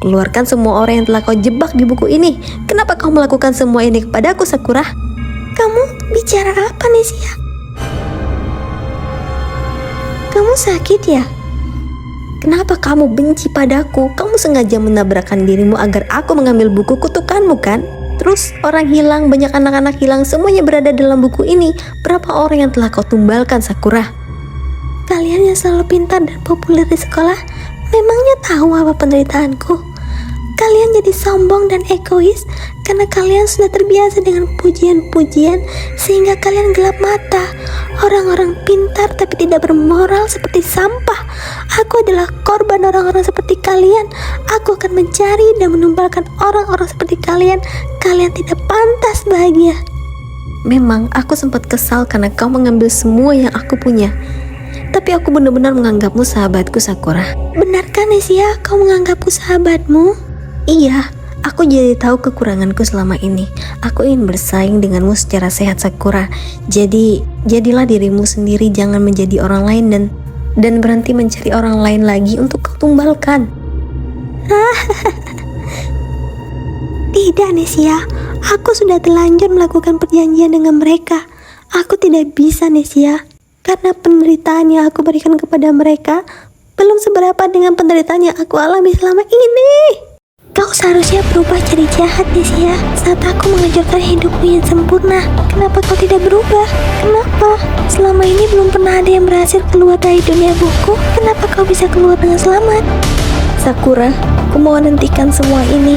A: Keluarkan semua orang yang telah kau jebak di buku ini. Kenapa kau melakukan semua ini kepadaku, Sakura?
H: Kamu bicara apa, Nesia? Kamu sakit ya?
A: Kenapa kamu benci padaku? Kamu sengaja menabrakkan dirimu agar aku mengambil buku kutukanmu kan? Terus orang hilang, banyak anak-anak hilang, semuanya berada dalam buku ini. Berapa orang yang telah kau tumbalkan, Sakura?
H: Kalian yang selalu pintar dan populer di sekolah, memangnya tahu apa penderitaanku? Kalian jadi sombong dan egois karena kalian sudah terbiasa dengan pujian-pujian sehingga kalian gelap mata. Orang-orang pintar tapi tidak bermoral seperti sampah. Aku adalah korban orang-orang seperti kalian. Aku akan mencari dan menumbalkan orang-orang seperti kalian. Kalian tidak pantas bahagia.
A: Memang aku sempat kesal karena kau mengambil semua yang aku punya. Tapi aku benar-benar menganggapmu sahabatku, Sakura.
H: Benarkah, Nesia, kau menganggapku sahabatmu?
A: Iya, aku jadi tahu kekuranganku selama ini. Aku ingin bersaing denganmu secara sehat, Sakura. Jadi, jadilah dirimu sendiri, jangan menjadi orang lain dan berhenti mencari orang lain lagi untuk kau tumbalkan.
H: Tidak, Nesia. Aku sudah terlanjur melakukan perjanjian dengan mereka. Aku tidak bisa, Nesia. Karena penderitaan yang aku berikan kepada mereka belum seberapa dengan penderitaan yang aku alami selama ini. Kau seharusnya berubah jadi jahat, Nesia. Saat aku menghancurkan hidupmu yang sempurna, kenapa kau tidak berubah? Kenapa? Selama ini belum pernah ada yang berhasil keluar dari dunia buku. Kenapa kau bisa keluar dengan selamat?
A: Sakura, aku mohon hentikan semua ini.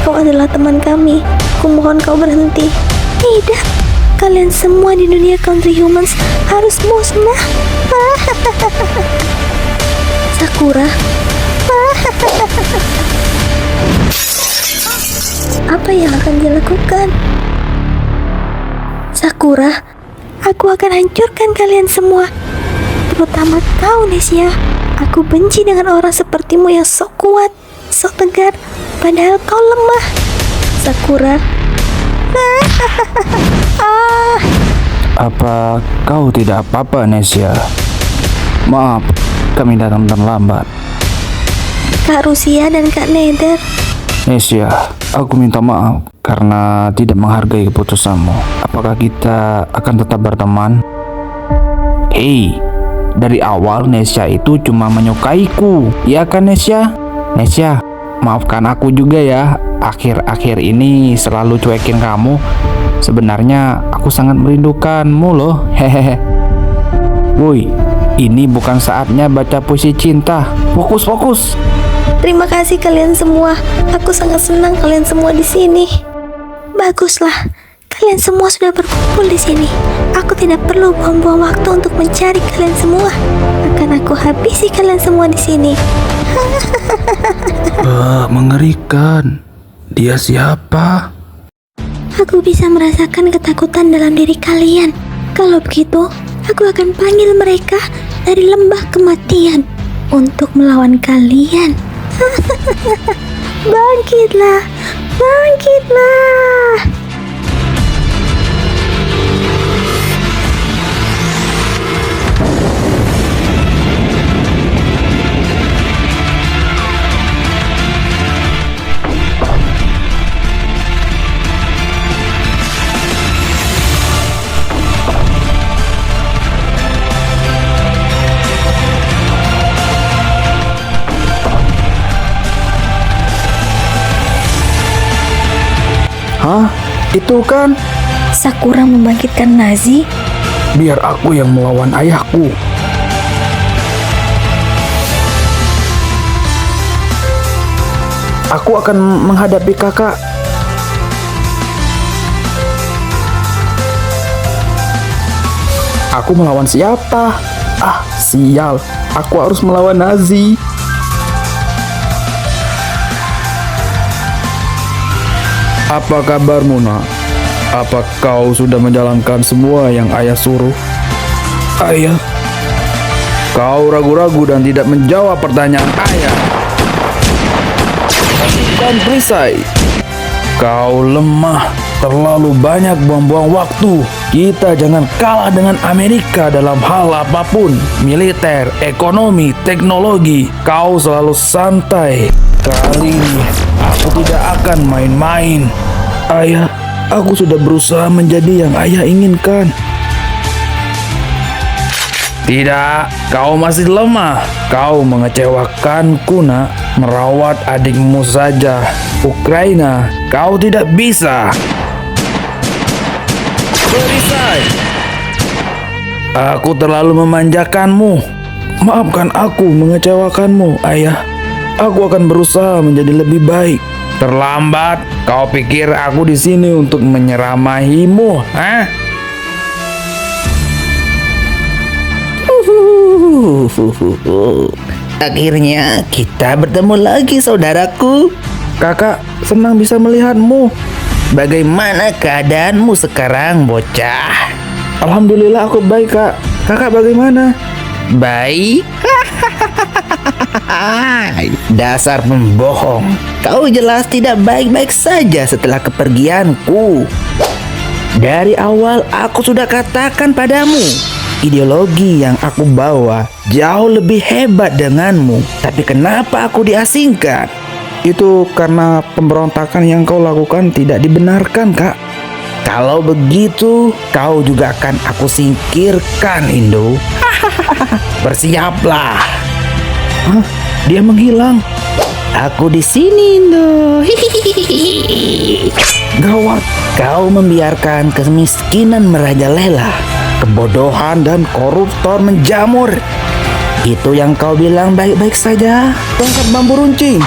A: Kau adalah teman kami. Aku mohon kau berhenti.
H: Tidak. Kalian semua di dunia country humans harus musnah.
A: Sakura. Apa yang akan dilakukan?
H: Sakura, aku akan hancurkan kalian semua. Terutama kau, Nesia. Aku benci dengan orang sepertimu yang sok kuat, sok tegar, padahal kau lemah.
A: Sakura.
E: Apa kau tidak apa-apa, Nesia? Maaf, kami datang terlambat.
H: Kak Rusia dan Kak Nether.
E: Nesia, aku minta maaf karena tidak menghargai keputusanmu. Apakah kita akan tetap berteman? Hei, dari awal Nesia itu cuma menyukaiku, ya kan Nesia? Nesia, maafkan aku juga ya. Akhir-akhir ini selalu cuekin kamu. Sebenarnya aku sangat merindukanmu loh. Hehehe. Woi, ini bukan saatnya baca puisi cinta. Fokus.
H: Terima kasih kalian semua. Aku sangat senang kalian semua di sini. Baguslah. Kalian semua sudah berkumpul di sini. Aku tidak perlu buang-buang waktu untuk mencari kalian semua. Akan aku habisi kalian semua di sini.
E: Mengerikan. Dia siapa?
H: Aku bisa merasakan ketakutan dalam diri kalian. Kalau begitu, aku akan panggil mereka dari lembah kematian untuk melawan kalian. Bangkitlah, bangkitlah.
E: Itu kan
A: Sakura membangkitkan Nazi?
E: biar aku yang melawan ayahku. Aku akan menghadapi kakak. Aku melawan siapa? Ah, sial. Aku harus melawan Nazi.
B: Apa kabarmu, nak? Apa kau sudah menjalankan semua yang ayah suruh?
E: Ayah,
B: Kau ragu-ragu dan tidak menjawab pertanyaan ayah. Dan perisai. Kau lemah, terlalu banyak buang-buang waktu. Kita jangan kalah dengan Amerika dalam hal apapun. Militer, ekonomi, teknologi. Kau selalu santai. Kali ini, aku tidak akan main-main.
E: ayah, aku sudah berusaha menjadi yang ayah inginkan.
B: Tidak, kau masih lemah. Kau mengecewakanku, nak. Merawat adikmu saja. Ukraina, kau tidak bisa. Perisai. Aku terlalu memanjakanmu.
E: Maafkan aku mengecewakanmu, ayah. Aku akan berusaha menjadi lebih baik.
B: Terlambat. Kau pikir aku di sini untuk menyeramahimu, hah?
I: Akhirnya kita bertemu lagi, saudaraku.
E: Kakak, senang bisa melihatmu.
I: Bagaimana keadaanmu sekarang, bocah?
E: Alhamdulillah aku baik, Kak. Kakak bagaimana?
I: Baik. Dasar pembohong. Kau jelas tidak baik-baik saja setelah kepergianku. Dari awal aku sudah katakan padamu, ideologi yang aku bawa jauh lebih hebat denganmu. Tapi kenapa aku diasingkan?
E: Itu karena pemberontakan yang kau lakukan tidak dibenarkan, Kak.
I: Kalau begitu, kau juga akan aku singkirkan, Indo. Bersiaplah.
E: Hah? Dia menghilang.
I: Aku di sini, Indo.
E: Gawat.
I: Kau membiarkan kemiskinan merajalela, kebodohan dan koruptor menjamur. Itu yang kau bilang baik-baik saja?
E: Tongkat bambu runcing.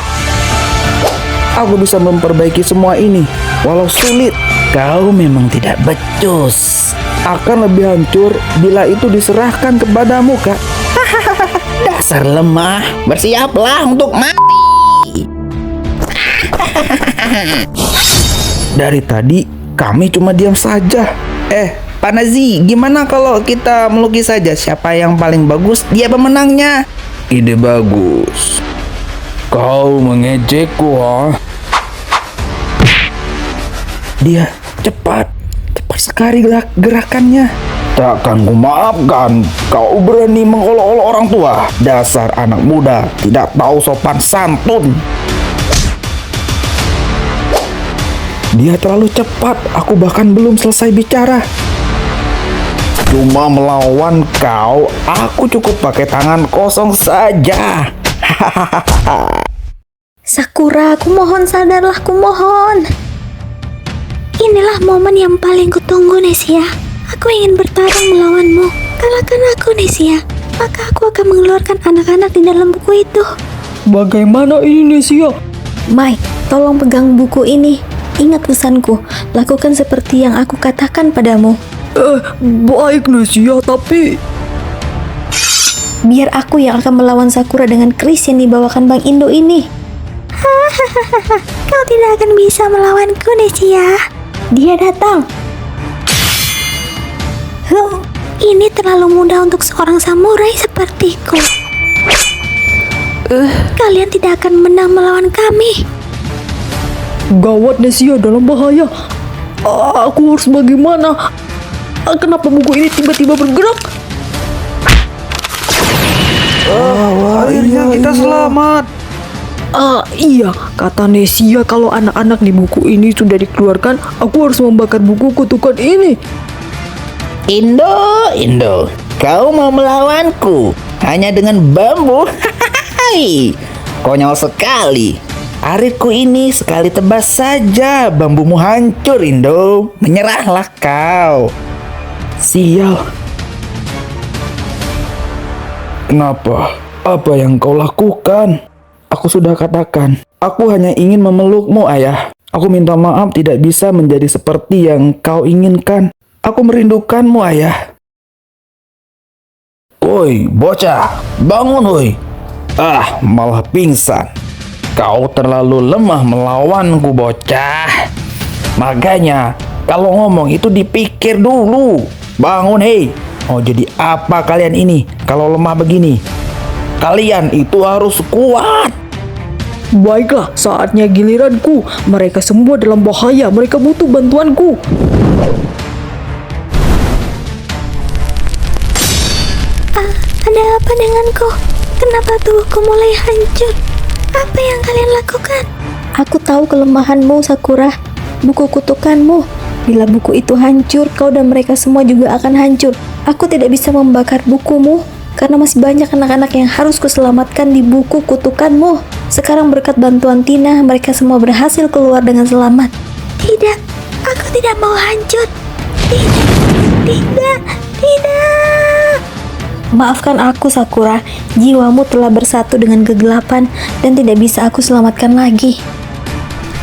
E: Aku bisa memperbaiki semua ini, walau sulit.
I: Kau memang tidak becus.
E: Akan lebih hancur bila itu diserahkan kepadamu, Kak.
I: Dasar lemah, bersiaplah untuk mati.
E: Dari tadi kami cuma diam saja.
I: Pak Nazi, gimana kalau kita melukis saja siapa yang paling bagus, dia pemenangnya.
B: Ide bagus. Kau mengejekku, ha?
E: Dia cepat sekali gerakannya.
B: Takkan ku maafkan. Kau berani mengolok-olok orang tua. Dasar anak muda, tidak tahu sopan santun.
E: Dia terlalu cepat, aku bahkan belum selesai bicara.
B: Cuma melawan kau, aku cukup pakai tangan kosong saja.
H: Sakura, aku mohon sadarlah, aku mohon. Inilah momen yang paling kutunggu, Nesia. Aku ingin bertarung melawanmu. Kalahkan aku, Nesia. Maka aku akan mengeluarkan anak-anak di dalam buku itu.
C: Bagaimana ini, Nesia?
A: Mai, tolong pegang buku ini. Ingat pesanku, lakukan seperti yang aku katakan padamu.
C: Baik, Nesia, tapi...
A: Biar aku yang akan melawan Sakura dengan keris yang dibawakan Bang Indo ini.
H: Kau tidak akan bisa melawanku, Nesia.
A: Dia datang.
H: Ini terlalu mudah untuk seorang samurai sepertiku. Kalian tidak akan menang melawan kami.
C: Gawat, Nesia dalam bahaya. Aku harus bagaimana? Kenapa buku ini tiba-tiba bergerak?
E: Akhirnya kita selamat.
C: Iya, kata Nesia kalau anak-anak di buku ini sudah dikeluarkan, aku harus membakar buku kutukan ini.
I: Indo, kau mau melawanku hanya dengan bambu? Konyol sekali. Aritku ini sekali tebas saja bambumu hancur, Indo. Menyerahlah kau.
E: Sial. Kenapa? Apa yang kau lakukan? Aku sudah katakan, aku hanya ingin memelukmu, ayah. Aku minta maaf tidak bisa menjadi seperti yang kau inginkan. Aku merindukanmu, ayah.
I: Woi, bocah, bangun woi. Malah pingsan. Kau terlalu lemah melawanku, bocah. Makanya, kalau ngomong itu dipikir dulu. Bangun, hei. Mau jadi apa kalian ini kalau lemah begini? Kalian itu harus kuat.
C: Baiklah, saatnya giliranku. Mereka semua dalam bahaya. Mereka butuh bantuanku.
H: Ada apa denganku? Kenapa tubuhku mulai hancur? Apa yang kalian lakukan?
A: Aku tahu kelemahanmu, Sakura. Buku kutukanmu. Bila buku itu hancur, kau dan mereka semua juga akan hancur. Aku tidak bisa membakar bukumu karena masih banyak anak-anak yang harus kuselamatkan di buku kutukanmu. Sekarang berkat bantuan Tina, mereka semua berhasil keluar dengan selamat.
H: Tidak, aku tidak mau hancur. Tidak.
A: Maafkan aku, Sakura. Jiwamu telah bersatu dengan kegelapan dan tidak bisa aku selamatkan lagi.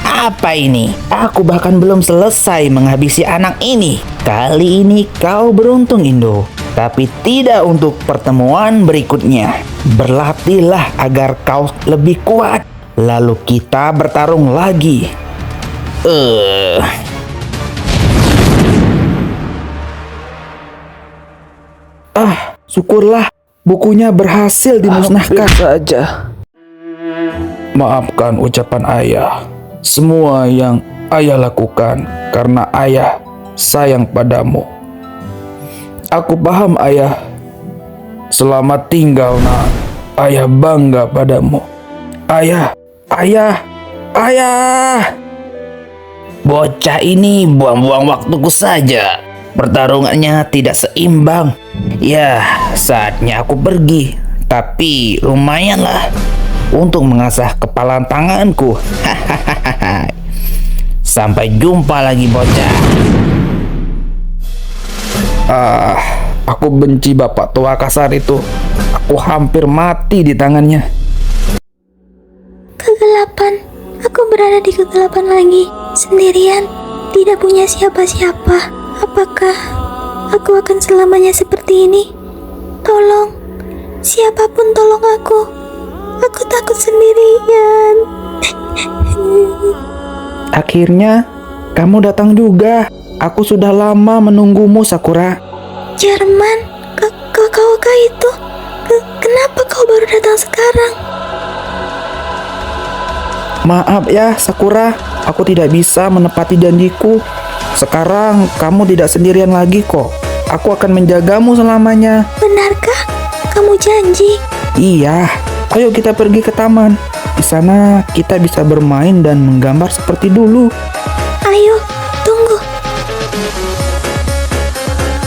I: Apa ini? Aku bahkan belum selesai menghabisi anak ini. Kali ini kau beruntung, Indo. Tapi tidak untuk pertemuan berikutnya. Berlatihlah agar kau lebih kuat. Lalu kita bertarung lagi.
E: Syukurlah bukunya berhasil dimusnahkan.
B: saja.
E: Maafkan ucapan ayah. Semua yang ayah lakukan karena ayah sayang padamu. Aku paham, ayah. Selamat tinggal, nak. Ayah bangga padamu. Ayah.
I: Bocah ini buang-buang waktuku saja. Pertarungannya tidak seimbang. Ya, saatnya aku pergi. Tapi lumayanlah untuk mengasah kepala tanganku. Sampai jumpa lagi, bocah.
E: Aku benci bapak tua kasar itu. Aku hampir mati di tangannya.
H: Kegelapan. Aku berada di kegelapan lagi. Sendirian. Tidak punya siapa-siapa. Apakah aku akan selamanya seperti ini? Tolong. Siapapun tolong aku. Aku takut sendirian.
E: Akhirnya kamu datang juga. Aku sudah lama menunggumu, Sakura.
H: Jerman, kau itu? Kenapa kau baru datang sekarang?
E: Maaf ya, Sakura. Aku tidak bisa menepati janjiku. Sekarang kamu tidak sendirian lagi kok. Aku akan menjagamu selamanya.
H: Benarkah? Kamu janji?
E: Iya. Ayo kita pergi ke taman. Di sana kita bisa bermain dan menggambar seperti dulu.
H: Ayo, tunggu.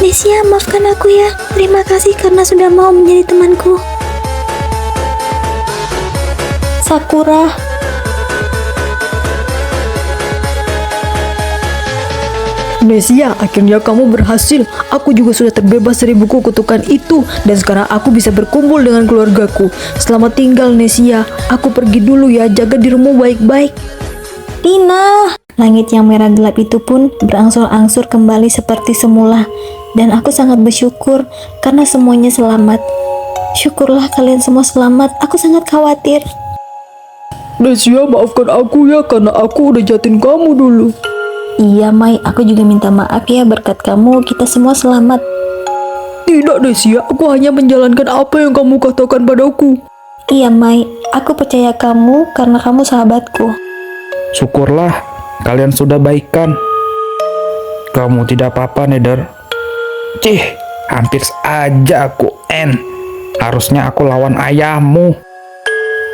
H: Nesia, maafkan aku ya. Terima kasih karena sudah mau menjadi temanku.
A: Sakura,
C: Nesia, akhirnya kamu berhasil. Aku juga sudah terbebas dari buku kutukan itu. Dan sekarang aku bisa berkumpul dengan keluargaku. Selamat tinggal, Nesia. Aku pergi dulu ya, jaga dirimu baik-baik.
A: Tina. Langit yang merah gelap itu pun berangsur-angsur kembali seperti semula. Dan aku sangat bersyukur karena semuanya selamat. Syukurlah kalian semua selamat. Aku sangat khawatir.
C: Nesia, maafkan aku ya karena aku udah jahatin kamu dulu.
A: Iya, Mai, aku juga minta maaf ya, berkat kamu kita semua selamat.
C: Tidak, Nesia, aku hanya menjalankan apa yang kamu katakan padaku.
A: Iya, Mai, aku percaya kamu karena kamu sahabatku.
E: Syukurlah kalian sudah baikan. Kamu tidak apa-apa, Nether. Hampir saja aku harusnya aku lawan ayahmu.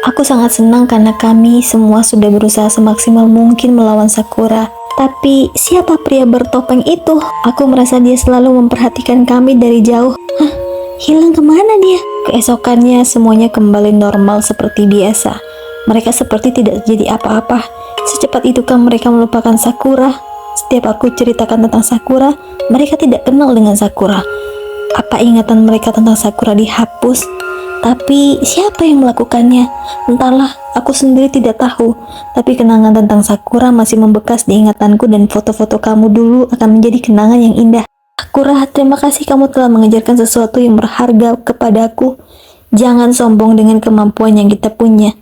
A: Aku sangat senang karena kami semua sudah berusaha semaksimal mungkin melawan Sakura. Tapi siapa pria bertopeng itu? Aku merasa dia selalu memperhatikan kami dari jauh. Hilang kemana dia? Keesokannya semuanya kembali normal seperti biasa. Mereka seperti tidak terjadi apa-apa. Secepat itukah mereka melupakan Sakura? Setiap aku ceritakan tentang Sakura, mereka tidak kenal dengan Sakura. Apa ingatan mereka tentang Sakura dihapus? Tapi siapa yang melakukannya? Entahlah, aku sendiri tidak tahu. Tapi kenangan tentang Sakura masih membekas di ingatanku dan foto-foto kamu dulu akan menjadi kenangan yang indah. Sakura, terima kasih kamu telah mengajarkan sesuatu yang berharga kepadaku. Jangan sombong dengan kemampuan yang kita punya.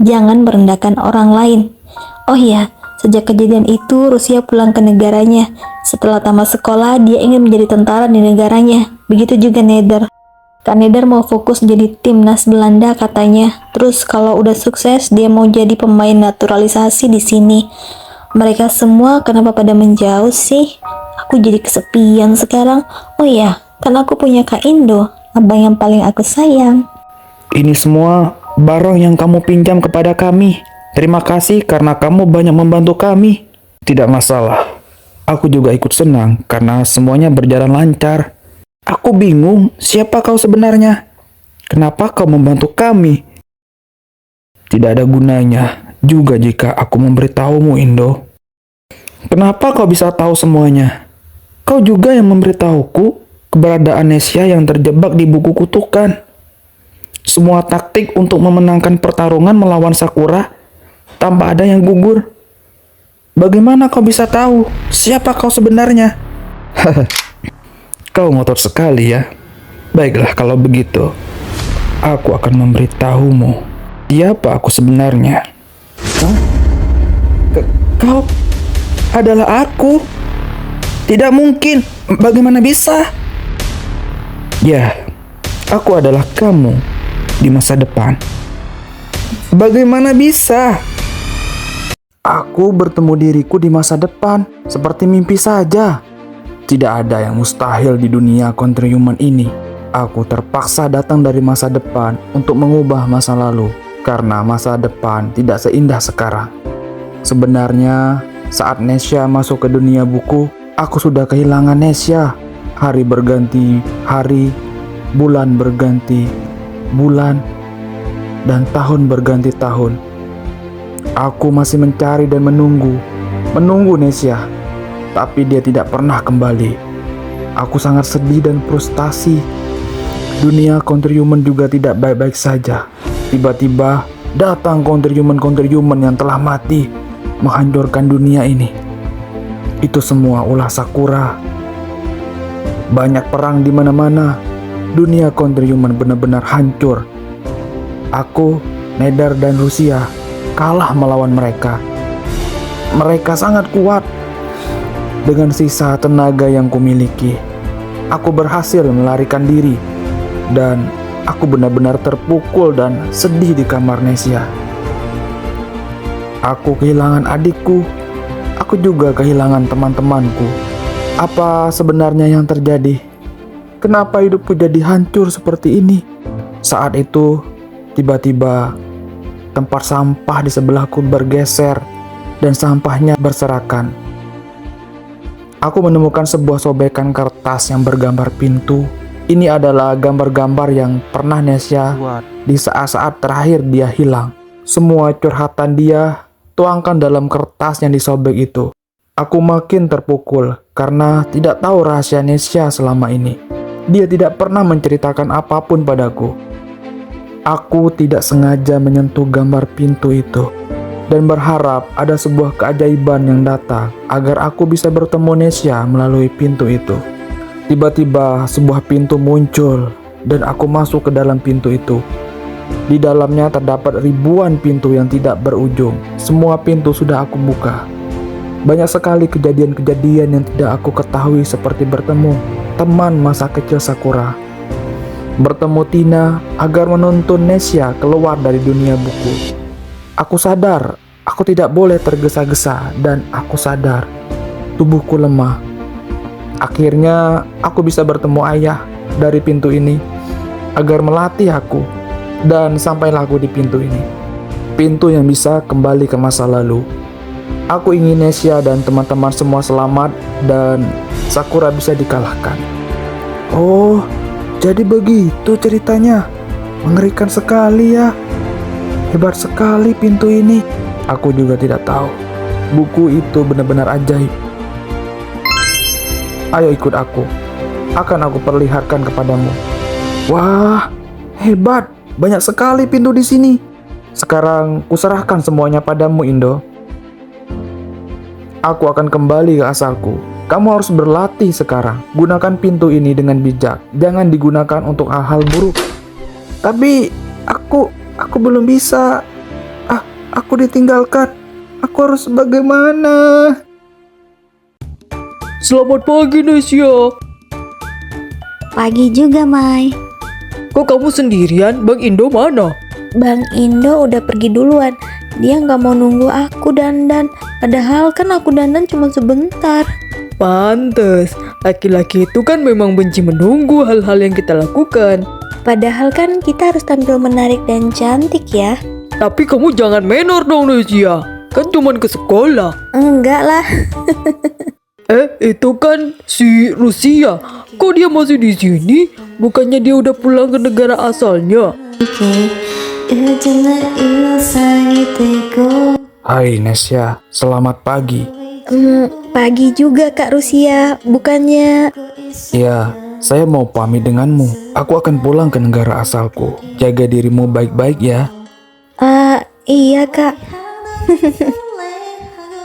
A: Jangan merendahkan orang lain. Oh iya, sejak kejadian itu Rusia pulang ke negaranya. Setelah tamat sekolah, dia ingin menjadi tentara di negaranya. Begitu juga Neder. Kak Neder mau fokus jadi timnas Belanda katanya. Terus kalau udah sukses, dia mau jadi pemain naturalisasi di sini. Mereka semua kenapa pada menjauh sih? Aku jadi kesepian sekarang. Oh iya, kan aku punya Kak Indo, abang yang paling aku sayang.
E: Ini semua barang yang kamu pinjam kepada kami. Terima kasih karena kamu banyak membantu kami.
F: Tidak masalah. Aku juga ikut senang karena semuanya berjalan lancar.
E: Aku bingung, siapa kau sebenarnya? Kenapa kau membantu kami?
F: Tidak ada gunanya juga jika aku memberitahumu, Indo.
E: Kenapa kau bisa tahu semuanya? Kau juga yang memberitahuku keberadaan Nesia yang terjebak di buku kutukan. Semua taktik untuk memenangkan pertarungan melawan Sakura tanpa ada yang gugur. Bagaimana kau bisa tahu siapa kau sebenarnya?
F: Kau ngotot sekali ya. Baiklah kalau begitu. Aku akan memberitahumu siapa aku sebenarnya.
E: Kau adalah aku? Tidak mungkin. Bagaimana bisa?
F: Ya, aku adalah kamu di masa depan.
E: Bagaimana bisa? Aku bertemu diriku di masa depan seperti mimpi saja.
F: Tidak ada yang mustahil di dunia Countrywoman ini. Aku terpaksa datang dari masa depan untuk mengubah masa lalu, karena masa depan tidak seindah sekarang. Sebenarnya, saat Nesia masuk ke dunia buku, aku sudah kehilangan Nesia. Hari berganti hari, bulan berganti bulan, dan tahun berganti tahun. Aku masih mencari dan menunggu Nesia. Tapi dia tidak pernah kembali. Aku sangat sedih dan frustasi. Dunia Countrywoman juga tidak baik-baik saja. Tiba-tiba datang Countrywoman yang telah mati, menghancurkan dunia ini. Itu semua ulah Sakura. Banyak perang di mana-mana. Dunia Countrywoman benar-benar hancur. Aku, Neder dan Rusia kalah melawan mereka. Mereka sangat kuat. Dengan sisa tenaga yang kumiliki, aku berhasil melarikan diri, dan aku benar-benar terpukul dan sedih di kamar Nesia. Aku kehilangan adikku, aku juga kehilangan teman-temanku. Apa sebenarnya yang terjadi? Kenapa hidupku jadi hancur seperti ini? Saat itu, tiba-tiba tempat sampah di sebelahku bergeser dan sampahnya berserakan. Aku menemukan sebuah sobekan kertas yang bergambar pintu. Ini adalah gambar-gambar yang pernah Nesia buat di saat-saat terakhir dia hilang. Semua curhatan dia tuangkan dalam kertas yang disobek itu. Aku makin terpukul karena tidak tahu rahasia Nesia selama ini. Dia tidak pernah menceritakan apapun padaku. Aku tidak sengaja menyentuh gambar pintu itu dan berharap ada sebuah keajaiban yang datang agar aku bisa bertemu Nesia melalui pintu itu. Tiba-tiba sebuah pintu muncul dan aku masuk ke dalam pintu itu. Di dalamnya terdapat ribuan pintu yang tidak berujung. Semua pintu sudah aku buka. Banyak sekali kejadian-kejadian yang tidak aku ketahui seperti bertemu teman masa kecil Sakura, bertemu Tina agar menuntun Nesia keluar dari dunia buku. Aku sadar, aku tidak boleh tergesa-gesa dan aku sadar, tubuhku lemah. Akhirnya, aku bisa bertemu ayah dari pintu ini agar melatih aku dan sampailah aku di pintu ini. Pintu yang bisa kembali ke masa lalu. Aku ingin Nesia dan teman-teman semua selamat dan Sakura bisa dikalahkan.
E: Oh, jadi begitu ceritanya. Mengerikan sekali ya.
F: Hebat sekali pintu ini. Aku juga tidak tahu. Buku itu benar-benar ajaib. Ayo ikut aku. Akan aku perlihatkan kepadamu. Wah, hebat. Banyak sekali pintu di sini. Sekarang kuserahkan semuanya padamu, Indo. Aku akan kembali ke asalku. Kamu harus berlatih sekarang. Gunakan pintu ini dengan bijak. Jangan digunakan untuk hal-hal buruk. Tapi aku belum bisa. Aku ditinggalkan. Aku harus bagaimana?
E: Selamat pagi, Nesya.
H: Pagi juga, Mai.
E: Kok kamu sendirian? Bang Indo mana?
H: Bang Indo udah pergi duluan. Dia nggak mau nunggu aku dandan. Padahal kan aku dandan cuma sebentar.
C: Pantes, laki-laki itu kan memang benci menunggu hal-hal yang kita lakukan.
H: Padahal kan kita harus tampil menarik dan cantik ya.
C: Tapi kamu jangan menor dong, Nesya. Kan cuman ke sekolah.
H: Enggak lah.
C: Itu kan si Rusia. Kok dia masih di sini? Bukannya dia udah pulang ke negara asalnya?
F: Hai Nesya, selamat pagi.
H: Pagi juga Kak Rusia. Bukannya...
F: Ya, saya mau pamit denganmu. Aku akan pulang ke negara asalku. Jaga dirimu baik-baik ya.
H: Iya Kak.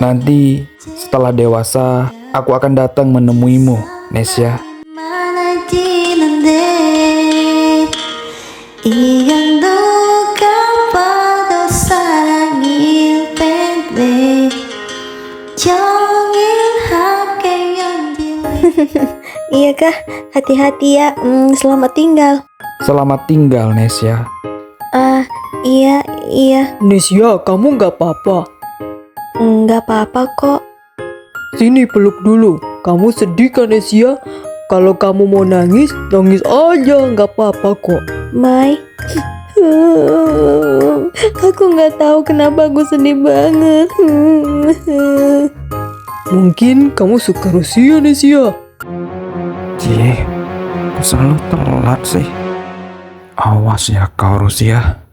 F: Nanti setelah dewasa, aku akan datang menemuimu, Nesya.
H: Iya Kak, hati-hati ya. Selamat tinggal.
F: Selamat tinggal, Nesya.
H: Iya.
C: Nesya, kamu nggak apa-apa.
H: Nggak apa-apa kok.
C: Sini peluk dulu. Kamu sedih kan, Nesya? Kalau kamu mau nangis, nangis aja, nggak apa-apa kok.
H: Mai. Aku nggak tahu kenapa aku sedih banget.
C: Mungkin kamu suka Rusia, Nesya.
F: Cie, kok selalu telat sih? Awas ya kau, Rusia.